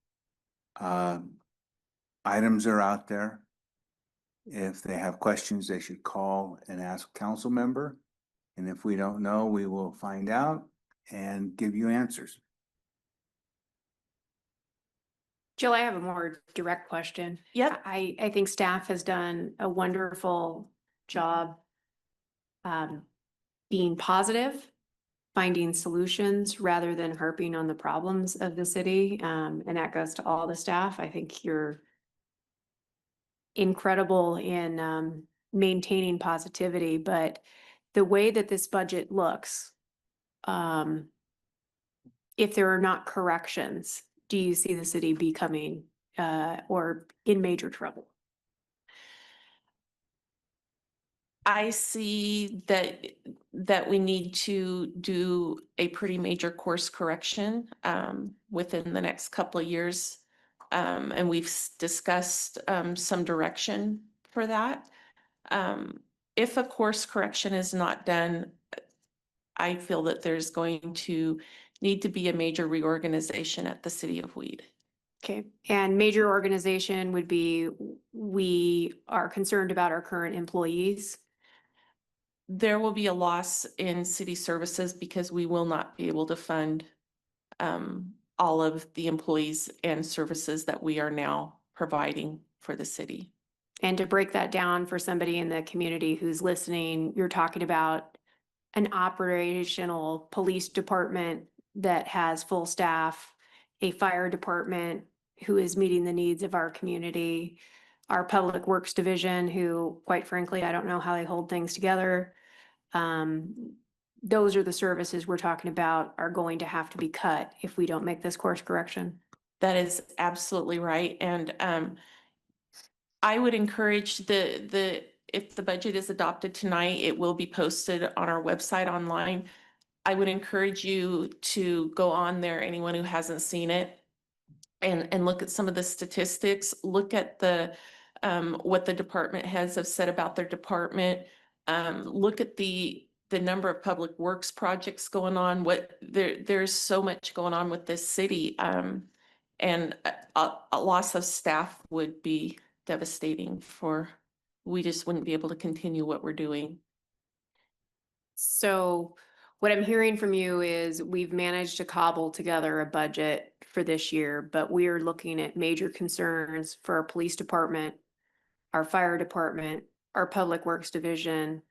Items are out there. If they have questions, they should call and ask a council member. And if we don't know, we will find out and give you answers. Jill, I have a more direct question. Yep. I think staff has done a wonderful job being positive, finding solutions rather than harping on the problems of the city. And that goes to all the staff. I think you're incredible in maintaining positivity, but the way that this budget looks, if there are not corrections, do you see the city becoming or in major trouble? I see that we need to do a pretty major course correction within the next couple of years. And we've discussed some direction for that. If a course correction is not done, I feel that there's going to need to be a major reorganization at the city of Weed. Okay, and major organization would be, we are concerned about our current employees. There will be a loss in city services because we will not be able to fund all of the employees and services that we are now providing for the city. And to break that down for somebody in the community who's listening, you're talking about an operational police department that has full staff, a fire department who is meeting the needs of our community, our public works division, who, quite frankly, I don't know how they hold things together. Those are the services we're talking about are going to have to be cut if we don't make this course correction. That is absolutely right. And I would encourage if the budget is adopted tonight, it will be posted on our website online. I would encourage you to go on there, anyone who hasn't seen it, and look at some of the statistics, look at what the department heads have said about their department, look at the number of public works projects going on. There's so much going on with this city, and a loss of staff would be devastating we just wouldn't be able to continue what we're doing. So what I'm hearing from you is we've managed to cobble together a budget for this year, but we are looking at major concerns for our police department, our fire department, our public works division,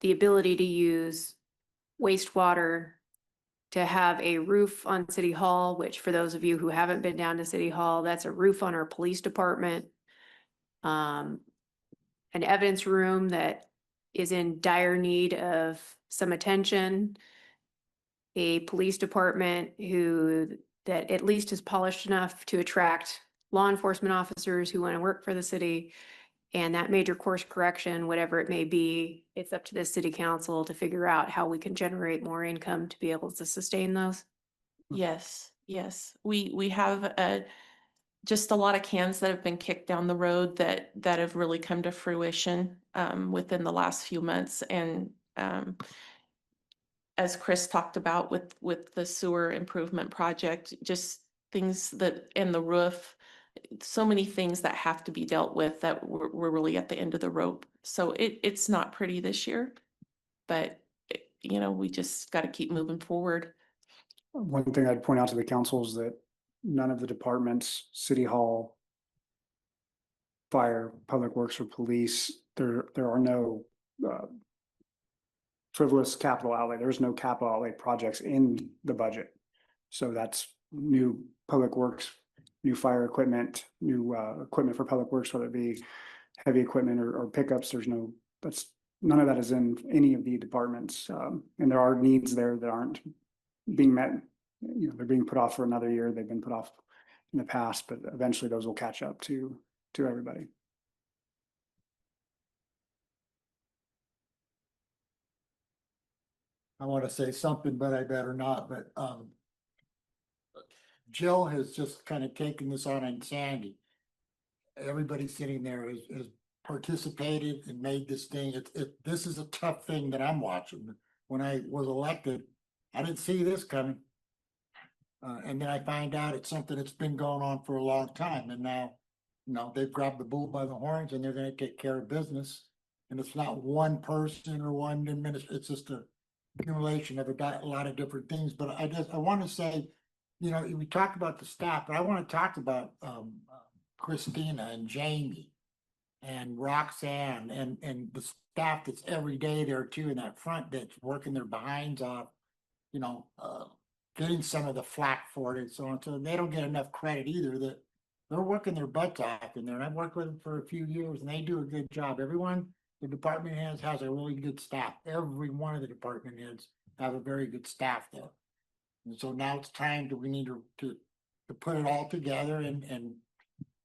the ability to use wastewater, to have a roof on City Hall, which for those of you who haven't been down to City Hall, that's a roof on our police department. An evidence room that is in dire need of some attention. A police department that at least is polished enough to attract law enforcement officers who want to work for the city. And that major course correction, whatever it may be, it's up to the city council to figure out how we can generate more income to be able to sustain those. Yes, yes. We have just a lot of cans that have been kicked down the road that have really come to fruition within the last few months. And as Chris talked about with the sewer improvement project, just things that, and the roof, so many things that have to be dealt with that we're really at the end of the rope. So it's not pretty this year, but you know, we just got to keep moving forward. One thing I'd point out to the council is that none of the departments, City Hall, fire, public works, or police, there are no frivolous capital outlay. There's no capital outlay projects in the budget. So that's new public works, new fire equipment, new equipment for public works, whether it be heavy equipment or pickups. None of that is in any of the departments. And there are needs there that aren't being met. You know, they're being put off for another year. They've been put off in the past, but eventually those will catch up to everybody. I want to say something, but I better not, but, Jill has just kind of taken this on in Sandy. Everybody sitting there has participated and made this thing. This is a tough thing that I'm watching. When I was elected, I didn't see this coming. And then I find out it's something that's been going on for a long time, and now, you know, they've grabbed the bull by the horns and they're gonna take care of business. And it's not one person or one administration, it's just a accumulation of a lot of different things. But I want to say, you know, we talked about the staff, but I want to talk about Christina and Jamie and Roxanne and the staff that's every day there too in that front that's working their behinds off, you know, getting some of the flack for it and so on. So they don't get enough credit either, that they're working their butts off in there. And I've worked with them for a few years and they do a good job. Everyone, the department heads has a really good staff. Every one of the department heads have a very good staff there. And so now it's time we need to put it all together and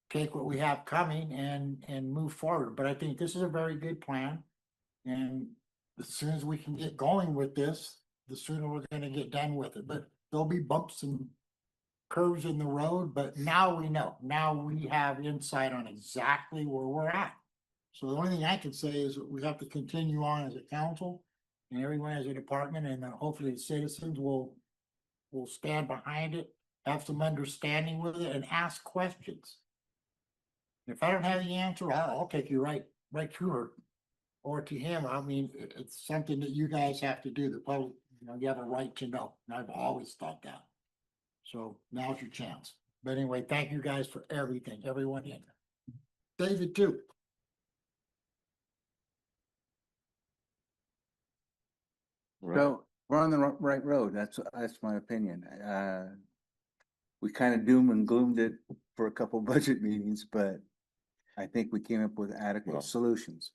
take what we have coming and move forward. But I think this is a very good plan. And as soon as we can get going with this, the sooner we're gonna get done with it. But there'll be bumps and curves in the road, but now we know. Now we have insight on exactly where we're at. So the only thing I can say is that we have to continue on as a council and everyone as a department, and hopefully the citizens will stand behind it, have some understanding with it, and ask questions. If I don't have the answer, I'll take you right to her or to him. I mean, it's something that you guys have to do. The public, you know, you have a right to know. And I've always thought that. So now's your chance. But anyway, thank you guys for everything, everyone in. David too. So we're on the right road. That's my opinion. We kind of doom and gloomed it for a couple budget meetings, but I think we came up with Well. adequate solutions.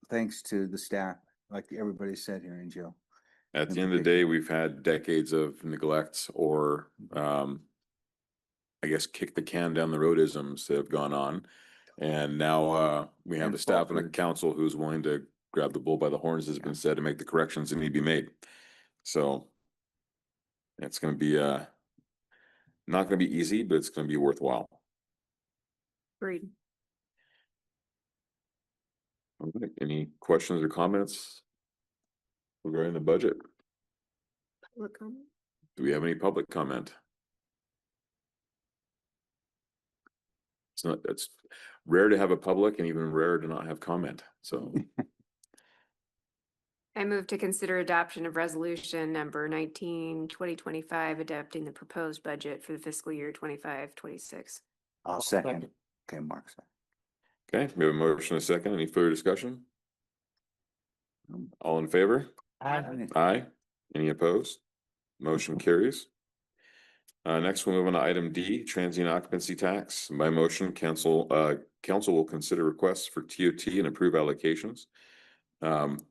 Thanks to the staff, like everybody said here, and Jill. At the end of the day, we've had decades of neglect or, I guess, kick the can down the roadisms that have gone on. And now, we have And a staff and a faltered. council who's willing to grab the bull by the horns, as has been said, to make the corrections that need to be made. So it's gonna be, not gonna be easy, but it's gonna be worthwhile. Agreed. All right, any questions or comments regarding the budget? Public comment? Do we have any public comment? It's rare to have a public and even rarer to not have comment, so. I move to consider adoption of resolution number 19/2025, adapting the proposed budget for the fiscal year 25-26. I'll second. Okay, Mark. Okay, we have a motion and a second. Any further discussion? All in favor? Aye. Any opposed? Motion carries. Next, we'll move on to item D, transient occupancy tax. By motion, council will consider requests for TOT and approve allocations.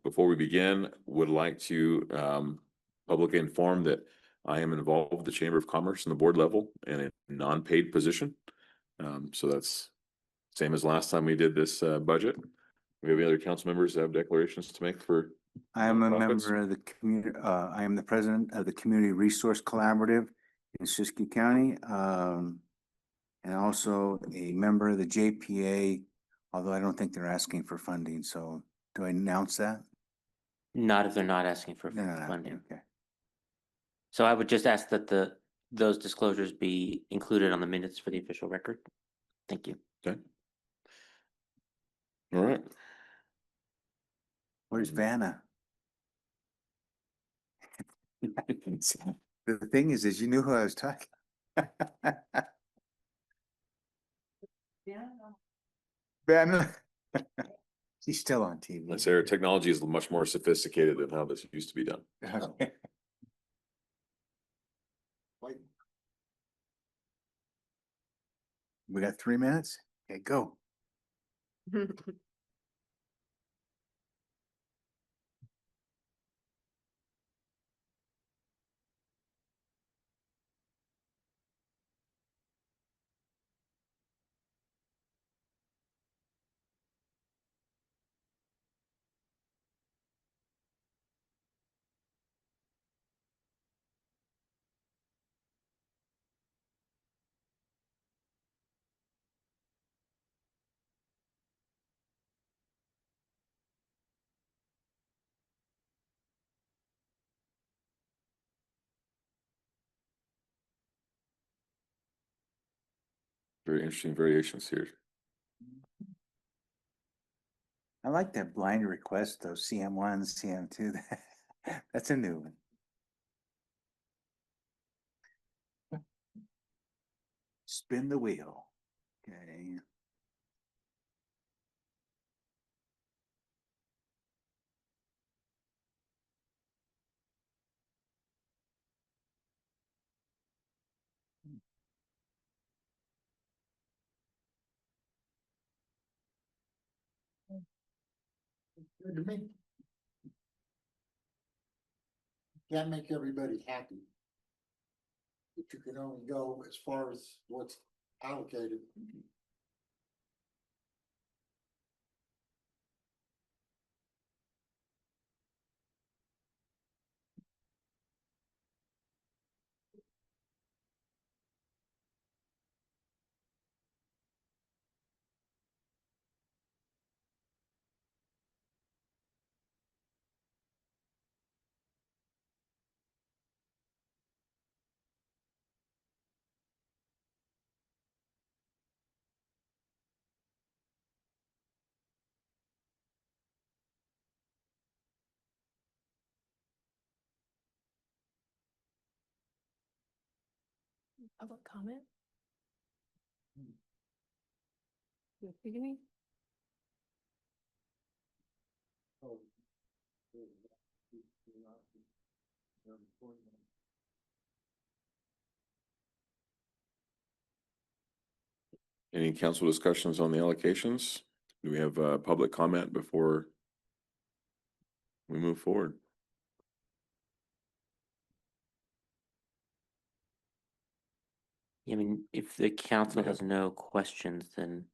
Before we begin, would like to publicly inform that I am involved with the Chamber of Commerce in the board level in a non-paid position. So that's same as last time we did this budget. We have any other council members that have declarations to make for? I am a nonprofits? member of the community, I am the president of the Community Resource Collaborative in Siskiyou County. And also a member of the JPA, although I don't think they're asking for funding. So do I announce that? Not if they're not asking for They're not funding. asking, okay. So I would just ask that those disclosures be included on the minutes for the official record. Thank you. Okay. All right. Where's Vanna? The thing is you knew who I was talking. Vanna. She's still on TV. Let's say our technology is much more sophisticated than how this used to be done. We got 3 minutes? Okay, go. Very interesting variations here. I like that blind request, though, CM1, CM2. That's a new one. Spin the wheel. Okay. Good to me. Can't make everybody happy. But you can only go as far as what's allocated. Public comment? Beginning? Any council discussions on the allocations? Do we have public comment before we move forward? I mean, if the council has no questions, then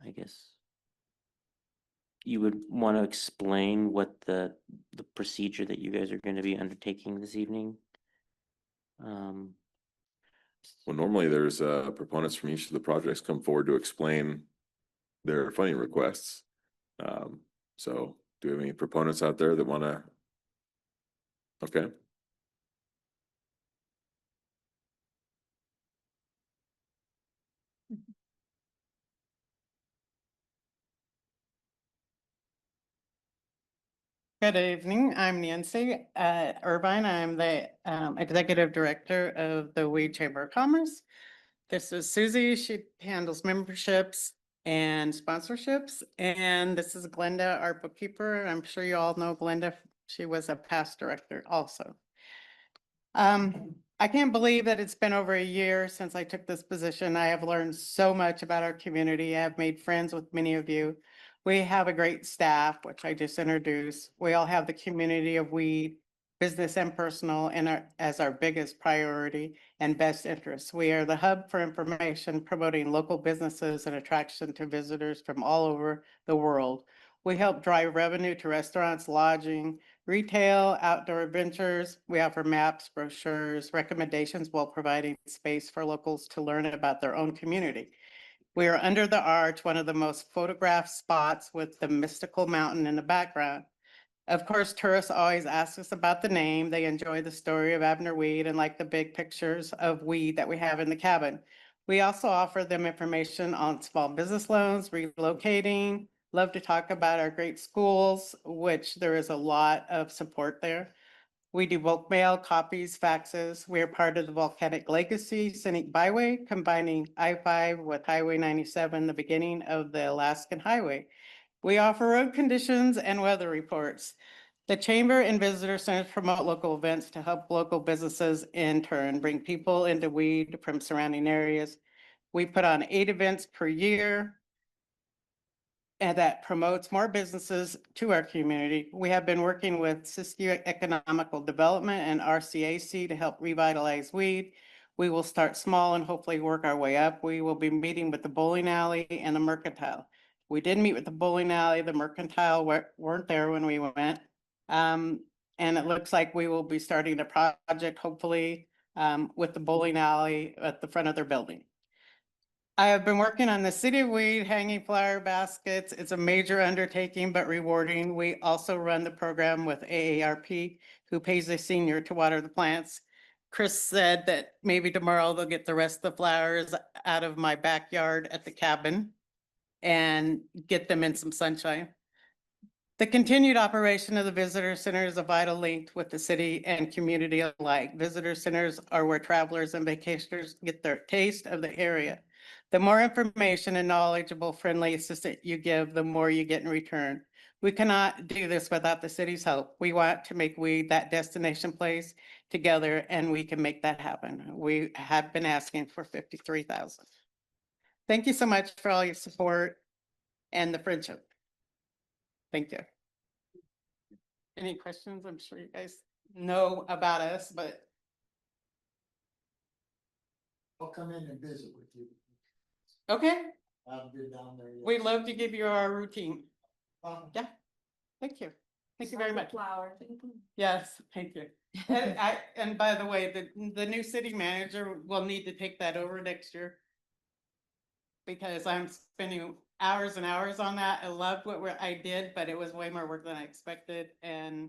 I guess you would want to explain what the procedure that you guys are going to be undertaking this evening. Well, normally there's proponents from each of the projects come forward to explain their funding requests. So do we have any proponents out there that want to? Okay. Good evening. I'm Nancy Irvine. I'm the Executive Director of the Weed Chamber of Commerce. This is Susie. She handles memberships and sponsorships. And this is Glenda, our bookkeeper. I'm sure you all know Glenda. She was a past director also. I can't believe that it's been over a year since I took this position. I have learned so much about our community. I have made friends with many of you. We have a great staff, which I just introduced. We all have the community of weed, business and personal, and as our biggest priority and best interest. We are the hub for information, promoting local businesses and attraction to visitors from all over the world. We help drive revenue to restaurants, lodging, retail, outdoor adventures. We offer maps, brochures, recommendations while providing space for locals to learn about their own community. We are under the arch, one of the most photographed spots with the mystical mountain in the background. Of course, tourists always ask us about the name. They enjoy the story of Abner Weed and like the big pictures of weed that we have in the cabin. We also offer them information on small business loans, relocating, love to talk about our great schools, which there is a lot of support there. We do bulk mail, copies, faxes. We are part of the Volcanic Legacy Scenic Byway, combining I-5 with Highway 97, the beginning of the Alaskan Highway. We offer road conditions and weather reports. The Chamber and Visitor Centers promote local events to help local businesses in turn bring people into weed from surrounding areas. We put on 8 events per year, and that promotes more businesses to our community. We have been working with Siskiyou Economical Development and RCAC to help revitalize weed. We will start small and hopefully work our way up. We will be meeting with the bowling alley and the Mercantile. We did meet with the bowling alley. The Mercantile weren't there when we went. And it looks like we will be starting a project hopefully with the bowling alley at the front of their building. I have been working on the City of Weed hanging flower baskets. It's a major undertaking, but rewarding. We also run the program with AARP, who pays a senior to water the plants. Chris said that maybe tomorrow they'll get the rest of the flowers out of my backyard at the cabin and get them in some sunshine. The continued operation of the visitor center is a vital link with the city and community alike. Visitor centers are where travelers and vacationers get their taste of the area. The more information and knowledgeable, friendly assistant you give, the more you get in return. We cannot do this without the city's help. We want to make weed that destination place together, and we can make that happen. We have been asking for 53,000. Thank you so much for all your support and the friendship. Thank you. Any questions? I'm sure you guys know about us, but I'll come in and visit with you. okay, I've been down there. we'd love to give you our routine. Um, Yeah, thank you. Thank you very much. Flower. Yes, thank you. And by the way, the new city manager will need to take that over next year. Because I'm spending hours and hours on that. I loved what I did, but it was way more work than I expected. And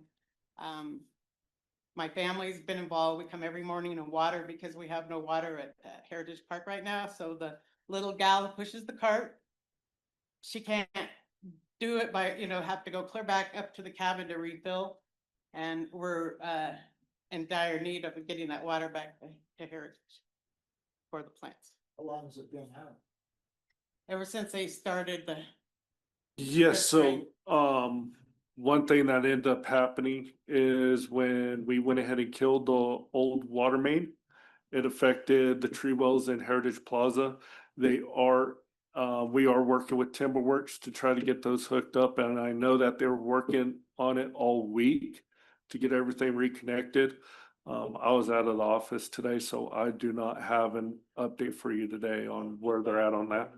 my family's been involved. We come every morning and water because we have no water at Heritage Park right now. So the little gal who pushes the cart, she can't do it by, have to go clear back up to the cabin to refill. And we're in dire need of getting that water back to Heritage for the plants. How long has it been out? Ever since they started the, Yes, so, Right. One thing that ended up happening is when we went ahead and killed the old water main, it affected the tree wells in Heritage Plaza. We are working with Timberworks to try to get those hooked up, and I know that they were working on it all week to get everything reconnected. I was out of the office today, so I do not have an update for you today on where they're at on that.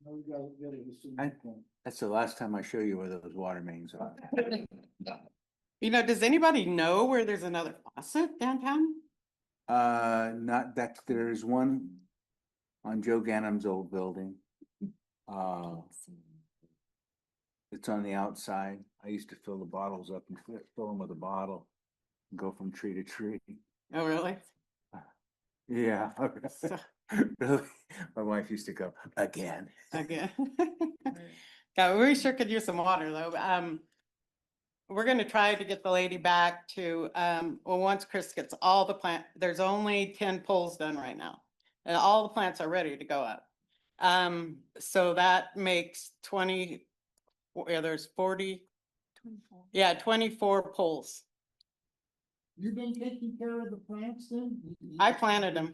No, you gotta get it as soon as you can. That's the last time I show you where those water mains are. does anybody know where there's another faucet downtown? Not that, there's one on Joe Gannon's old building. It's on the outside. I used to fill the bottles up and fill them with a bottle, and go from tree to tree. Oh, really? Yeah, So- really. My wife used to go again. Okay. Yeah, we sure could use some water though. We're gonna try to get the lady back to, well, once Chris gets all the there's only 10 poles done right now. And all the plants are ready to go up. So that makes 20, yeah, there's 40, yeah, 24 poles. You've been taking care of the plants then? I planted them.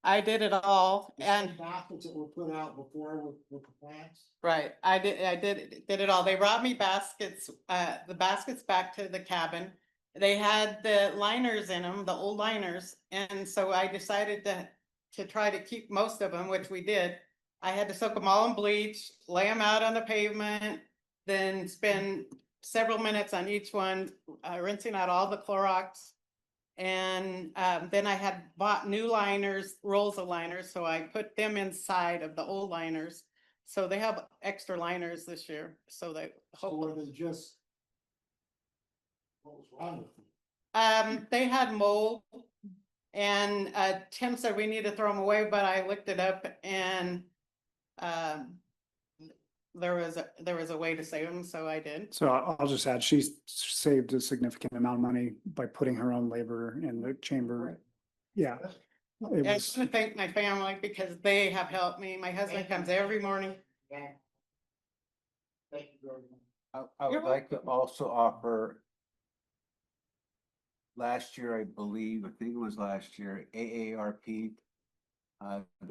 I did it all and. Baskets that were put out before with the plants? Right, I did it all. They brought me baskets, the baskets back to the cabin. They had the liners in them, the old liners, and so I decided to try to keep most of them, which we did. I had to soak them all in bleach, lay them out on the pavement, then spend several minutes on each one, rinsing out all the Clorox. And then I had bought new liners, rolls of liners, so I put them inside of the old liners. So they have extra liners this year, so they Or hopefully. they just. What was wrong with them? They had mold. And Tim said we need to throw them away, but I looked it up and there was a way to save them, so I did. So I'll just add, she's saved a significant amount of money by putting her own labor in the chamber. Yeah. It And I was, want to thank my family because they have helped me. My husband comes every morning. Yeah. Thank you very much. I You're would like to also offer. Last year, I believe, I think it was last year, AARP.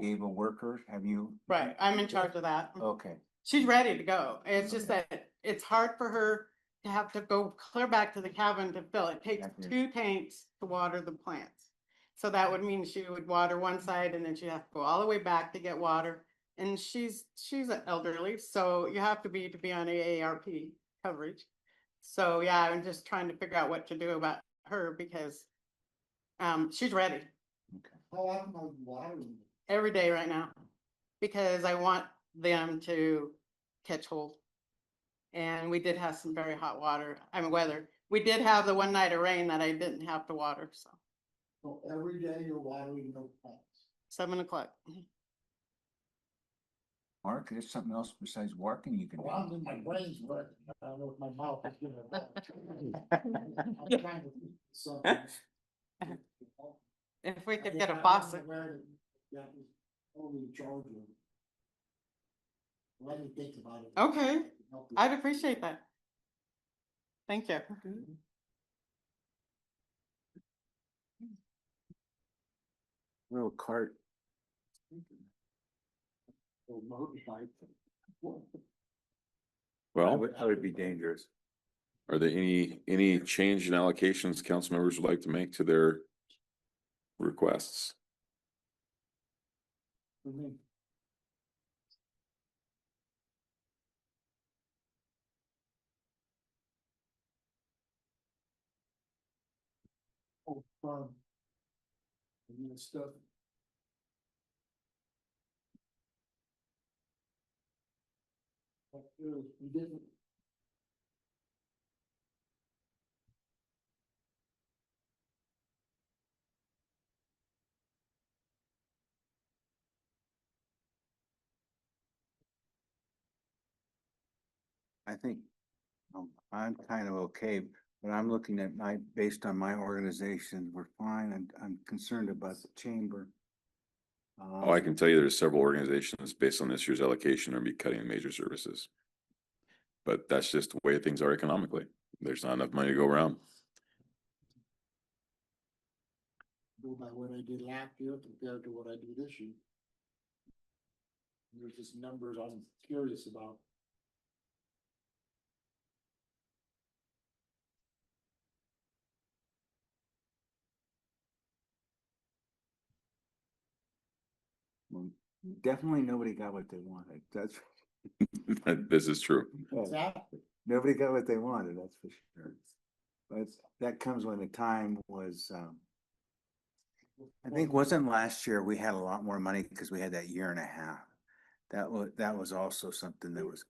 Gave a worker, have you? Right, I'm in charge of that. Okay, She's ready to go. It's just that it's hard for her to have to go clear back to the cabin to fill. It takes Gotcha. 2 tanks to water the plants. So that would mean she would water one side and then she'd have to go all the way back to get water. And she's elderly, so you have to be on AARP coverage. So yeah, I'm just trying to figure out what to do about her because she's ready How often are you watering? every day right now. Because I want them to catch hold. And we did have some very hot weather. We did have the one night of rain that I didn't have to water, so So every day you're watering those plants? 7 o'clock. Mark, there's something else besides working you can Well, I'm do. in my brain's working. I don't know if my mouth is gonna. I'm trying to think of something. If we could get I a wasn't faucet. aware that was only in charge of. Let me think about it. Okay, Help you. I'd appreciate that. Thank you. Little cart. Or motorbike. Well, That would be dangerous. are there any change in allocations council members would like to make to their requests? Oh, fun. And that stuff. We didn't. I think I'm kind of okay, but I'm looking at based on my organization, we're fine. I'm concerned about the chamber. Oh, I can tell you there's several organizations based on this year's allocation are be cutting major services. But that's just the way things are economically. There's not enough money to go around. Go by what I did last year compared to what I do this year. There's just numbers I'm curious about. Well, definitely nobody got what they wanted. That's. This is true. Exactly. Nobody got what they wanted, that's for sure. But that comes when the time was, I think wasn't last year, we had a lot more money because we had that year and a half. That was also something that was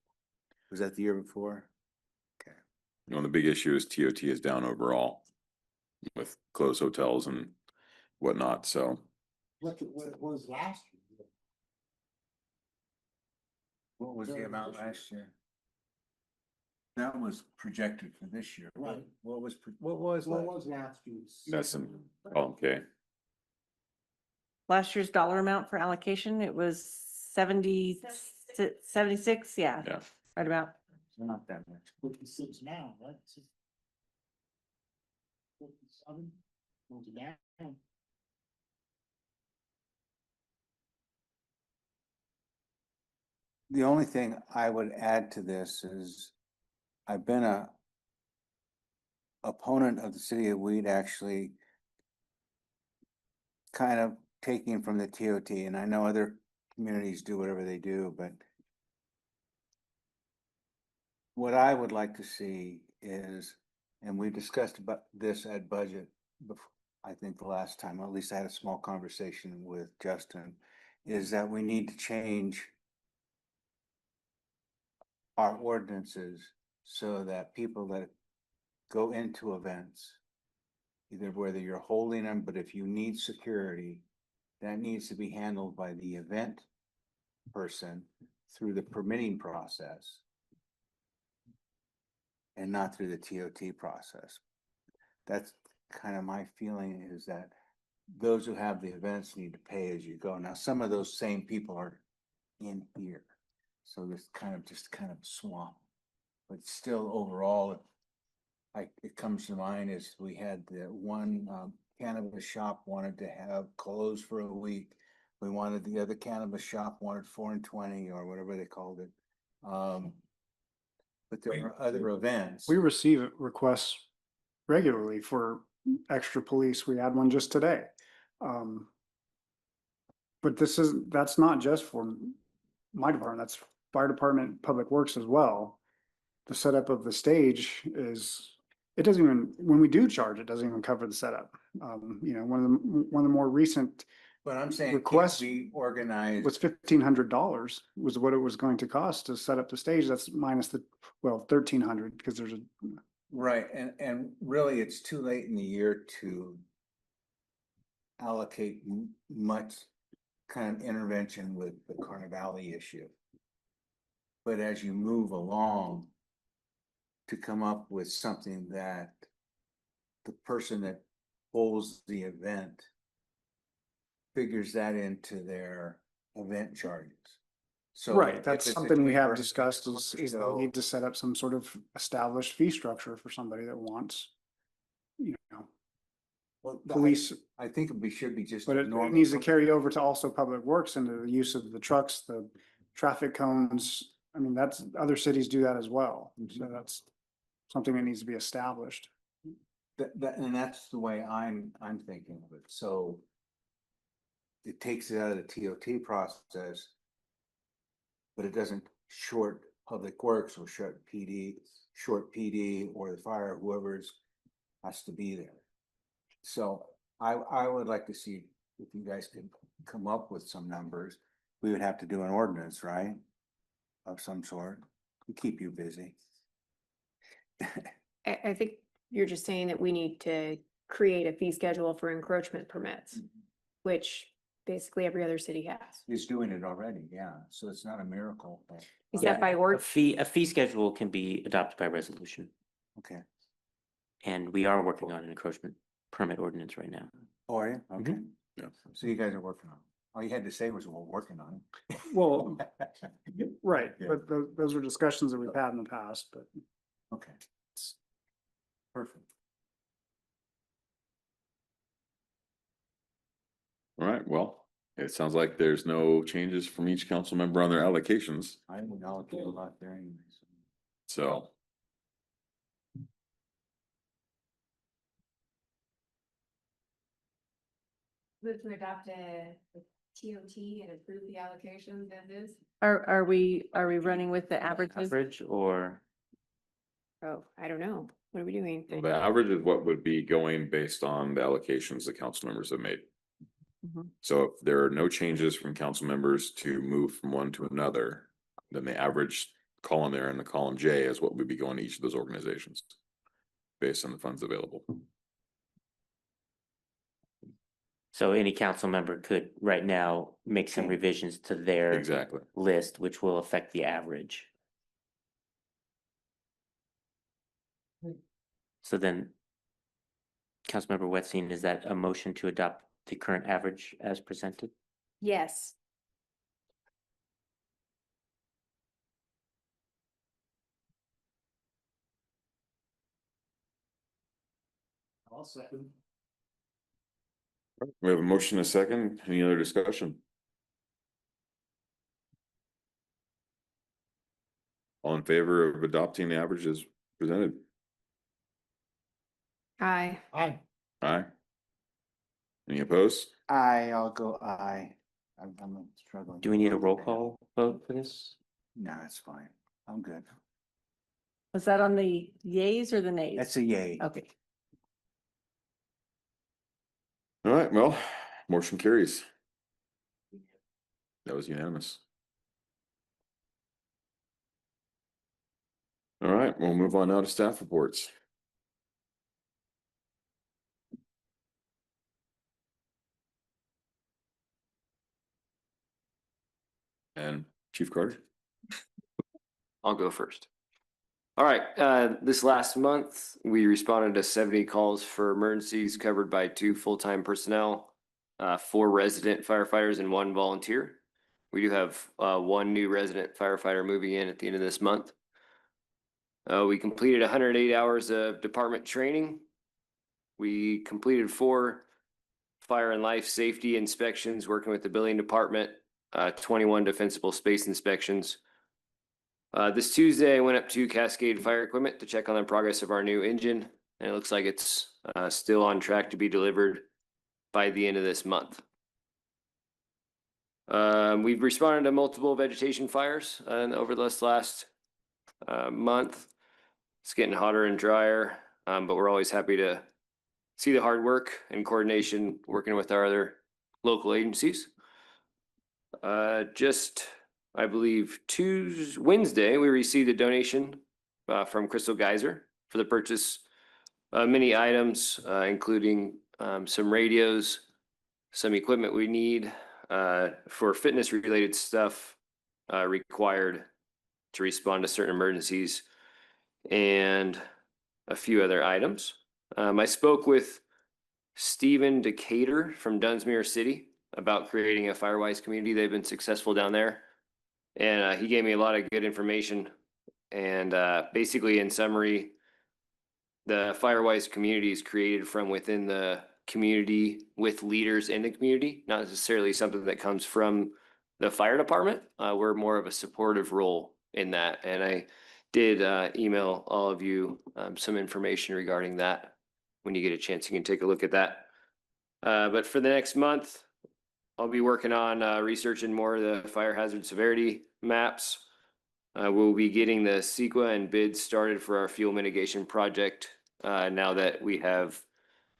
that the year before? Okay. You know, the big issue is TOT is down overall with closed hotels and whatnot, so. Look at what it was last year. What was the amount last year? That was projected for this year. Right. What was, what was? What last- was last year's? That's in column K. Last year's dollar amount for allocation, it was 76, yeah, Yeah. right about. Not that much. 56 now, right? 57, was it down? The only thing I would add to this is I've been a opponent of the city of Weed actually kind of taking from the TOT, and I know other communities do whatever they do, but what I would like to see is, and we discussed about this at budget before, I think the last time, or at least I had a small conversation with Justin, is that we need to change our ordinances so that people that go into events, either whether you're holding them, but if you need security, that needs to be handled by the event person through the permitting process and not through the TOT process. That's kind of my feeling, is that those who have the events need to pay as you go. Now, some of those same people are in here. So this just kind of swamp, but still overall, it comes to mind is we had the one cannabis shop wanted to have closed for a week. We wanted, the other cannabis shop wanted 4 and 20 or whatever they called it. But there are other events. We receive requests regularly for extra police. We had one just today. But that's not just for my department, that's fire department, public works as well. The setup of the stage is, it doesn't even, when we do charge, it doesn't even cover the setup. One of the more recent But I'm saying, requests can't we organize? was $1,500 was what it was going to cost to set up the stage. That's minus $1,300 because there's a. Right, and really, it's too late in the year to allocate much kind of intervention with the Carnivale issue. But as you move along, to come up with something that the person that holds the event figures that into their event charges. So Right, if that's it's a something we have cheaper- discussed is the So- need to set up some sort of established fee structure for somebody that wants, Well, police, I think should be just. but a it normal- needs to carry over to also public works and the use of the trucks, the traffic cones. I mean, other cities do that as well. So that's something that needs to be established. And that's the way I'm thinking of it, so. It takes it out of the TOT process. But it doesn't short public works or short PD or the fire, whoever's has to be there. So I would like to see if you guys could come up with some numbers. We would have to do an ordinance, right? Of some sort, to keep you busy. I think you're just saying that we need to create a fee schedule for encroachment permits, which basically every other city has. He's doing it already, yeah, so it's not a miracle. but- Is that by A word? fee schedule can be adopted by resolution, Okay, and we are working on an encroachment permit ordinance right now. oh, are you? Okay. Yeah. So you guys are working on it. All you had to say was, we're working on it. Well, right, Yeah. but those are discussions that we've had in the past, but. Okay. Perfect. All right, well, it sounds like there's no changes from each council member on their allocations, I would allocate a lot there anyways. so. Move to adopt a TOT and approve the allocations as is. Are we running with the averages? Average or Oh, I don't know. What are we doing? The average is what would be going based on the allocations the council members have made. Mhm. So if there are no changes from council members to move from one to another, then the average column there in the column J is what would be going to each of those organizations. Based on the funds available. So any council member could right now make some revisions to their Exactly. list, which will affect the average. So then, Councilmember Wetstein, is that a motion to adopt the current average as presented? Yes. I'll second. We have a motion, a second. Any other discussion? All in favor of adopting the averages presented? Aye. Aye. Aye. Any opposed? I'll go aye. I'm struggling. Do we need a roll call vote for this? No, it's fine. I'm good. Was that on the yays or the nays? That's a yay. Okay. All right, well, motion carries. That was unanimous. All right, we'll move on now to staff reports. And Chief Carter? I'll go first. All right, this last month, we responded to 70 calls for emergencies covered by 2 full-time personnel, 4 resident firefighters and 1 volunteer. We do have 1 new resident firefighter moving in at the end of this month. We completed 108 hours of department training. We completed 4 fire and life safety inspections, working with the building department, 21 defensible space inspections. This Tuesday, I went up to Cascade Fire Equipment to check on the progress of our new engine, and it looks like it's still on track to be delivered by the end of this month. We've responded to multiple vegetation fires over this last month. It's getting hotter and drier, but we're always happy to see the hard work and coordination working with our other local agencies. I believe Wednesday, we received a donation from Crystal Geyser for the purchase of many items, including some radios, some equipment we need for fitness related stuff required to respond to certain emergencies, and a few other items. I spoke with Stephen Decatur from Dunsmuir City about creating a Firewise community. They've been successful down there. And he gave me a lot of good information. And basically, in summary, the Firewise community is created from within the community with leaders in the community, not necessarily something that comes from the fire department. We're more of a supportive role in that. And I did email all of you some information regarding that. When you get a chance, you can take a look at that. But for the next month, I'll be working on researching more of the fire hazard severity maps. We'll be getting the CEQA and bids started for our fuel mitigation project now that we have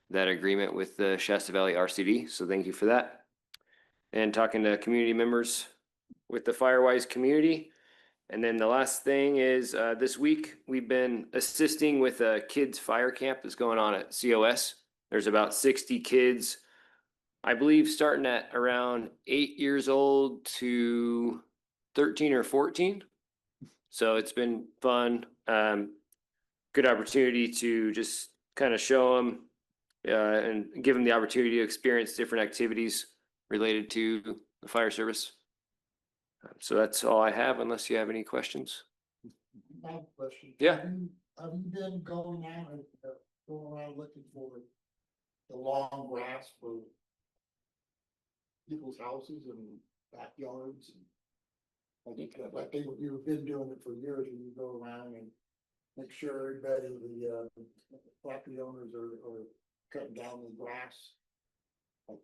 that agreement with the Shasta Valley RCD. So thank you for that. And talking to community members with the Firewise community. And then the last thing is this week we've been assisting with a kids fire camp that's going on at COS. There's about 60 kids, I believe, starting at around 8 years old to 13 or 14. So it's been fun. Good opportunity to just kind of show them and give them the opportunity to experience different activities related to the fire service. So that's all I have, unless you have any questions. I have a question. Yeah. Have you been going out and going around looking for the long grass for people's houses and backyards? And like you've been doing it for years, and you go around and make sure everybody, the property owners are cutting down the grass. Like,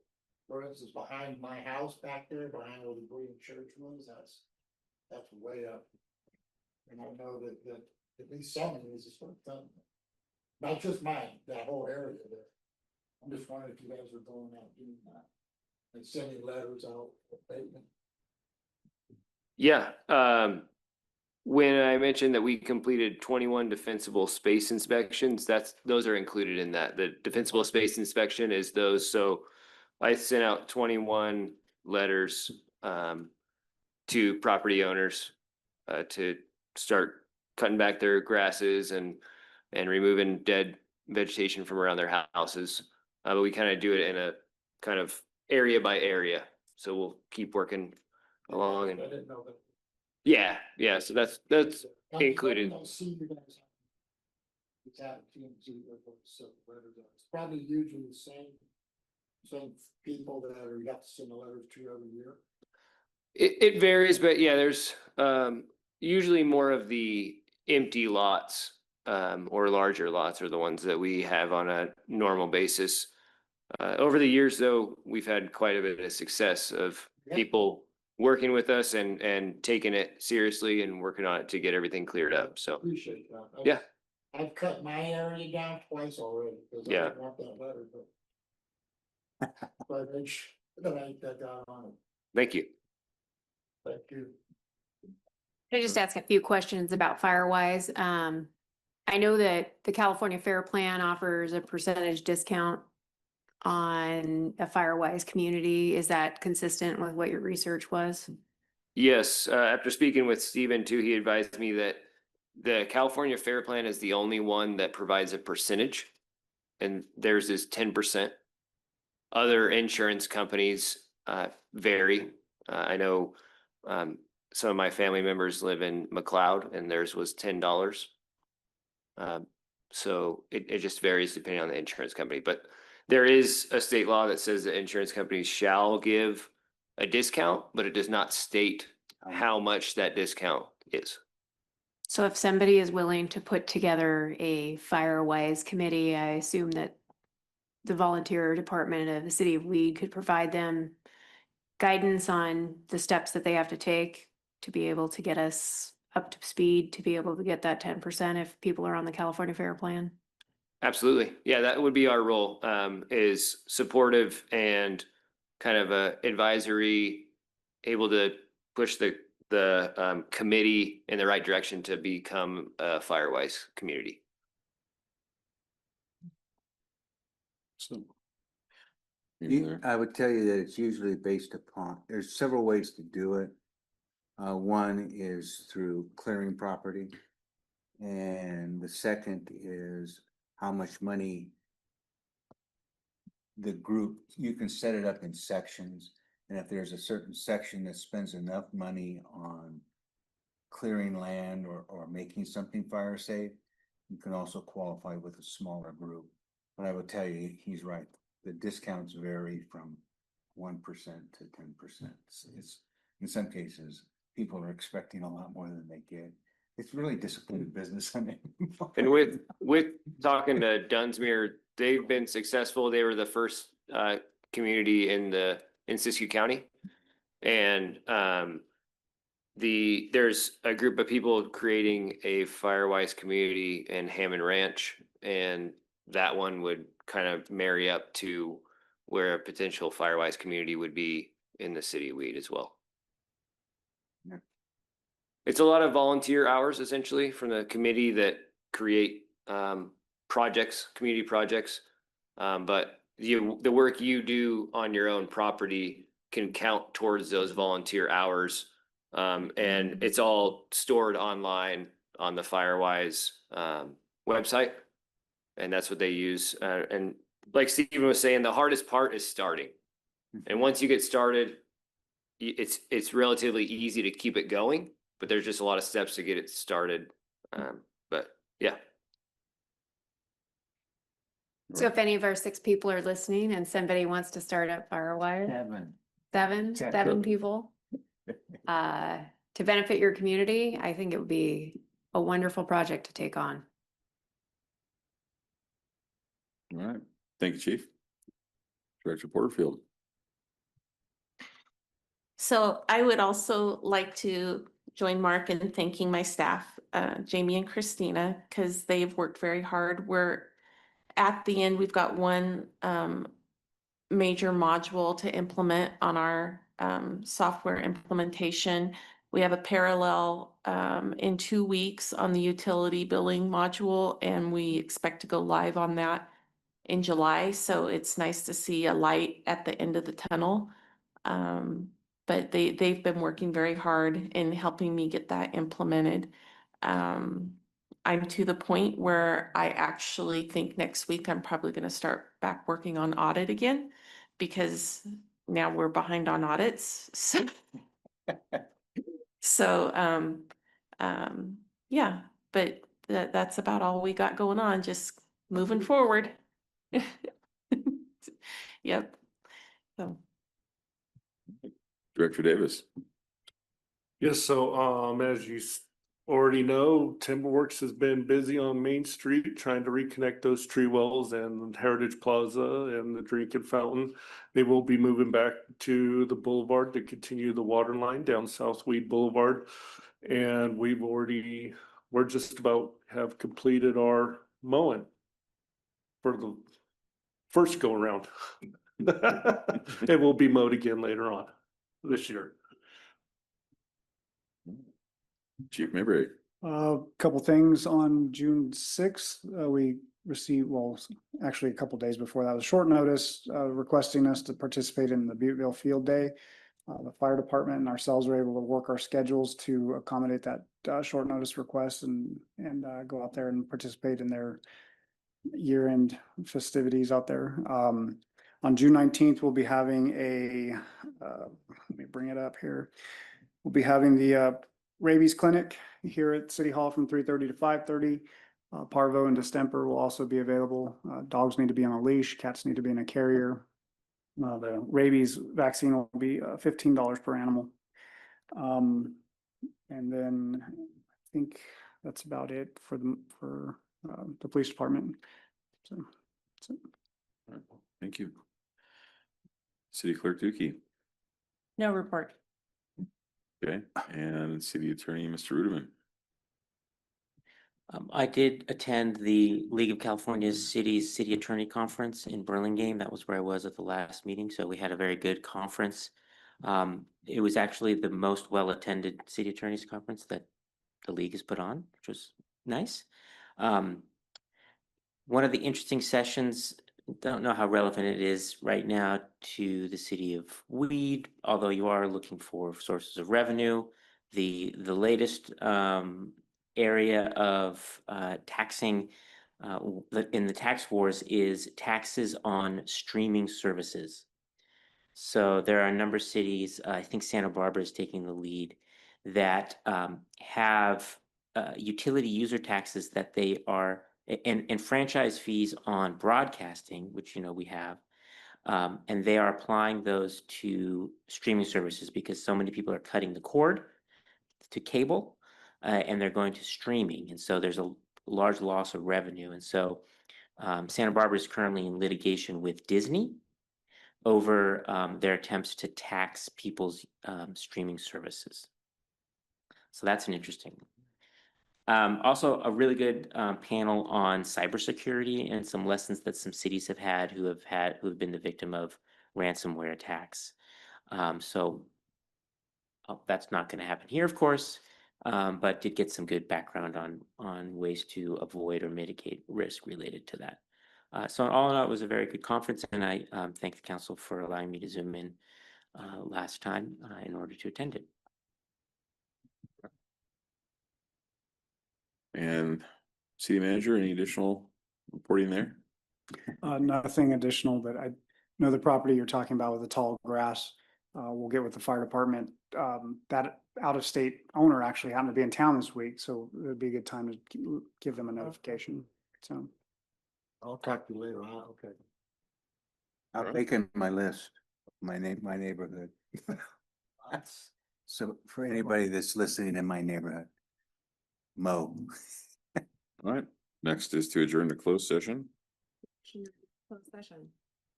for instance, behind my house back there, behind where the Green Church was, that's way up. And I know that at least some of these is sort of done. Not just mine, that whole area there. I'm just wondering if you guys are going out doing that and sending letters out for pavement. Yeah. When I mentioned that we completed 21 defensible space inspections, those are included in that. The defensible space inspection is those. So I sent out 21 letters to property owners to start cutting back their grasses and removing dead vegetation from around their houses. But we kind of do it in a kind of area by area. So we'll keep working along and yeah, so that's included. I'll see you guys. It's at TNT, it's probably usually the same people that are, you have to send the letters to every year. It varies, but yeah, there's usually more of the empty lots or larger lots are the ones that we have on a normal basis. Over the years, though, we've had quite a bit of success of people working with us and taking it seriously and working on it to get everything cleared up. So Appreciate that. yeah. I've cut my area down twice already, because I Yeah. didn't want that letter, but. But I ain't that down on it. Thank you. Thank you. Can I just ask a few questions about Firewise? I know that the California Fair Plan offers a percentage discount on a Firewise community. Is that consistent with what your research was? Yes, after speaking with Steven too, he advised me that the California Fair Plan is the only one that provides a percentage, and theirs is 10%. Other insurance companies vary. I know some of my family members live in McLeod, and theirs was $10. So it just varies depending on the insurance company. But there is a state law that says that insurance companies shall give a discount, but it does not state how much that discount is. So if somebody is willing to put together a Firewise committee, I assume that the volunteer department of the city of Weed could provide them guidance on the steps that they have to take to be able to get us up to speed, to be able to get that 10% if people are on the California Fair Plan. Absolutely. Yeah, that would be our role, is supportive and kind of a advisory, able to push the committee in the right direction to become a Firewise community. So. I would tell you that it's usually based upon, there's several ways to do it. One is through clearing property. And the second is how much money the group, you can set it up in sections. And if there's a certain section that spends enough money on clearing land or making something fire safe, you can also qualify with a smaller group. But I would tell you, he's right. The discounts vary from 1% to 10%. It's in some cases, people are expecting a lot more than they get. It's really disciplined business. I mean, And with talking to Dunsmuir, they've been successful. They were the first community in Siskiyou County, and there's a group of people creating a Firewise community in Hammond Ranch, and that one would kind of marry up to where a potential Firewise community would be in the city of Weed as well. Yeah. It's a lot of volunteer hours essentially from the committee that create projects, community projects. But the work you do on your own property can count towards those volunteer hours. And it's all stored online on the Firewise website. And that's what they use. And like Steven was saying, the hardest part is starting. And once you get started, it's relatively easy to keep it going, but there's just a lot of steps to get it started. But yeah. So if any of our 6 people are listening and somebody wants to start up Firewise, seven people, to benefit your community, I think it would be a wonderful project to take on. All right. Thank you, Chief. Director Porterfield. So I would also like to join Mark in thanking my staff, Jamie and Christina, because they've worked very hard. We're at the end, we've got one major module to implement on our software implementation. We have a parallel in 2 weeks on the utility billing module, and we expect to go live on that in July, so it's nice to see a light at the end of the tunnel. But they've been working very hard in helping me get that implemented. I'm to the point where I actually think next week I'm probably gonna start back working on audit again, because now we're behind on audits, so. So, yeah, but that's about all we got going on, just moving forward. Yep. So, Director Davis. Yes, so as you already know, Timberworks has been busy on Main Street trying to reconnect those tree wells and Heritage Plaza and the drinking fountain. They will be moving back to the boulevard to continue the water line down South Weed Boulevard. And we're just about have completed our mowing for the first go around. It will be mowed again later on this year. Chief Mayberry. Couple things on June sixth, we received, well, actually a couple days before that, was short notice, requesting us to participate in the Butteville Field Day. The fire department and ourselves were able to work our schedules to accommodate that short notice request and go out there and participate in their year-end festivities out there. On June 19th, we'll be having let me bring it up here. We'll be having the rabies clinic here at City Hall from 3:30 to 5:30. Parvo and distemper will also be available. Dogs need to be on a leash, cats need to be in a carrier. The rabies vaccine will be $15 per animal. And then I think that's about it for the police department. So, that's it. All right, thank you. City Clerk Tukey. No report. Okay, and City Attorney, Mr. Ruderman. I did attend the League of California Cities City Attorney Conference in Burlingame. That was where I was at the last meeting, so we had a very good conference. It was actually the most well-attended city attorneys conference that the league has put on, which was nice. One of the interesting sessions, don't know how relevant it is right now to the city of Weed, although you are looking for sources of revenue. The latest area of taxing in the tax wars is taxes on streaming services. So there are a number of cities, I think Santa Barbara is taking the lead, that have utility user taxes that they are, and franchise fees on broadcasting, which we have, and they are applying those to streaming services because so many people are cutting the cord to cable and they're going to streaming. And so there's a large loss of revenue. And so Santa Barbara is currently in litigation with Disney over their attempts to tax people's streaming services. So that's an interesting one. Also, a really good panel on cybersecurity and some lessons that some cities have had who have been the victim of ransomware attacks. So that's not going to happen here, of course, but did get some good background on ways to avoid or mitigate risk related to that. So all in all, it was a very good conference, and I thank the council for allowing me to Zoom in last time in order to attend it. And City Manager, any additional reporting there? Nothing additional, but I know the property you're talking about with the tall grass. We'll get with the fire department. That out-of-state owner actually happened to be in town this week, so it'd be a good time to give them a notification. So I'll talk to you later on, okay. I'll take in my list, my neighborhood. So for anybody that's listening in my neighborhood, mow. All right, next is to adjourn to closed session. Closed session.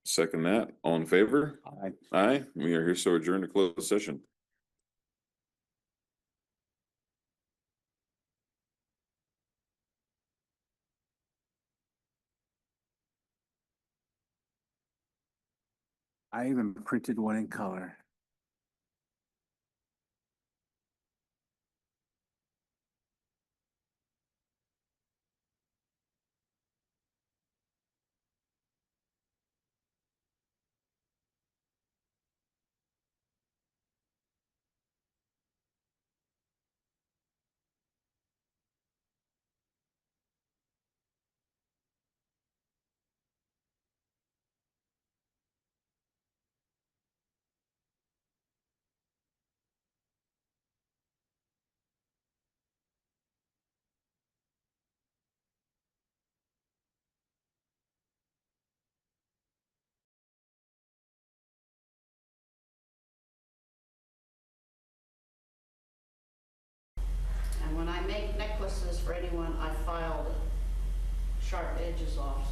Second that, all in favor? Aye. Aye, we are here so adjourned to closed session. I even printed one in color. make necklaces for anyone, I filed sharp edges off, so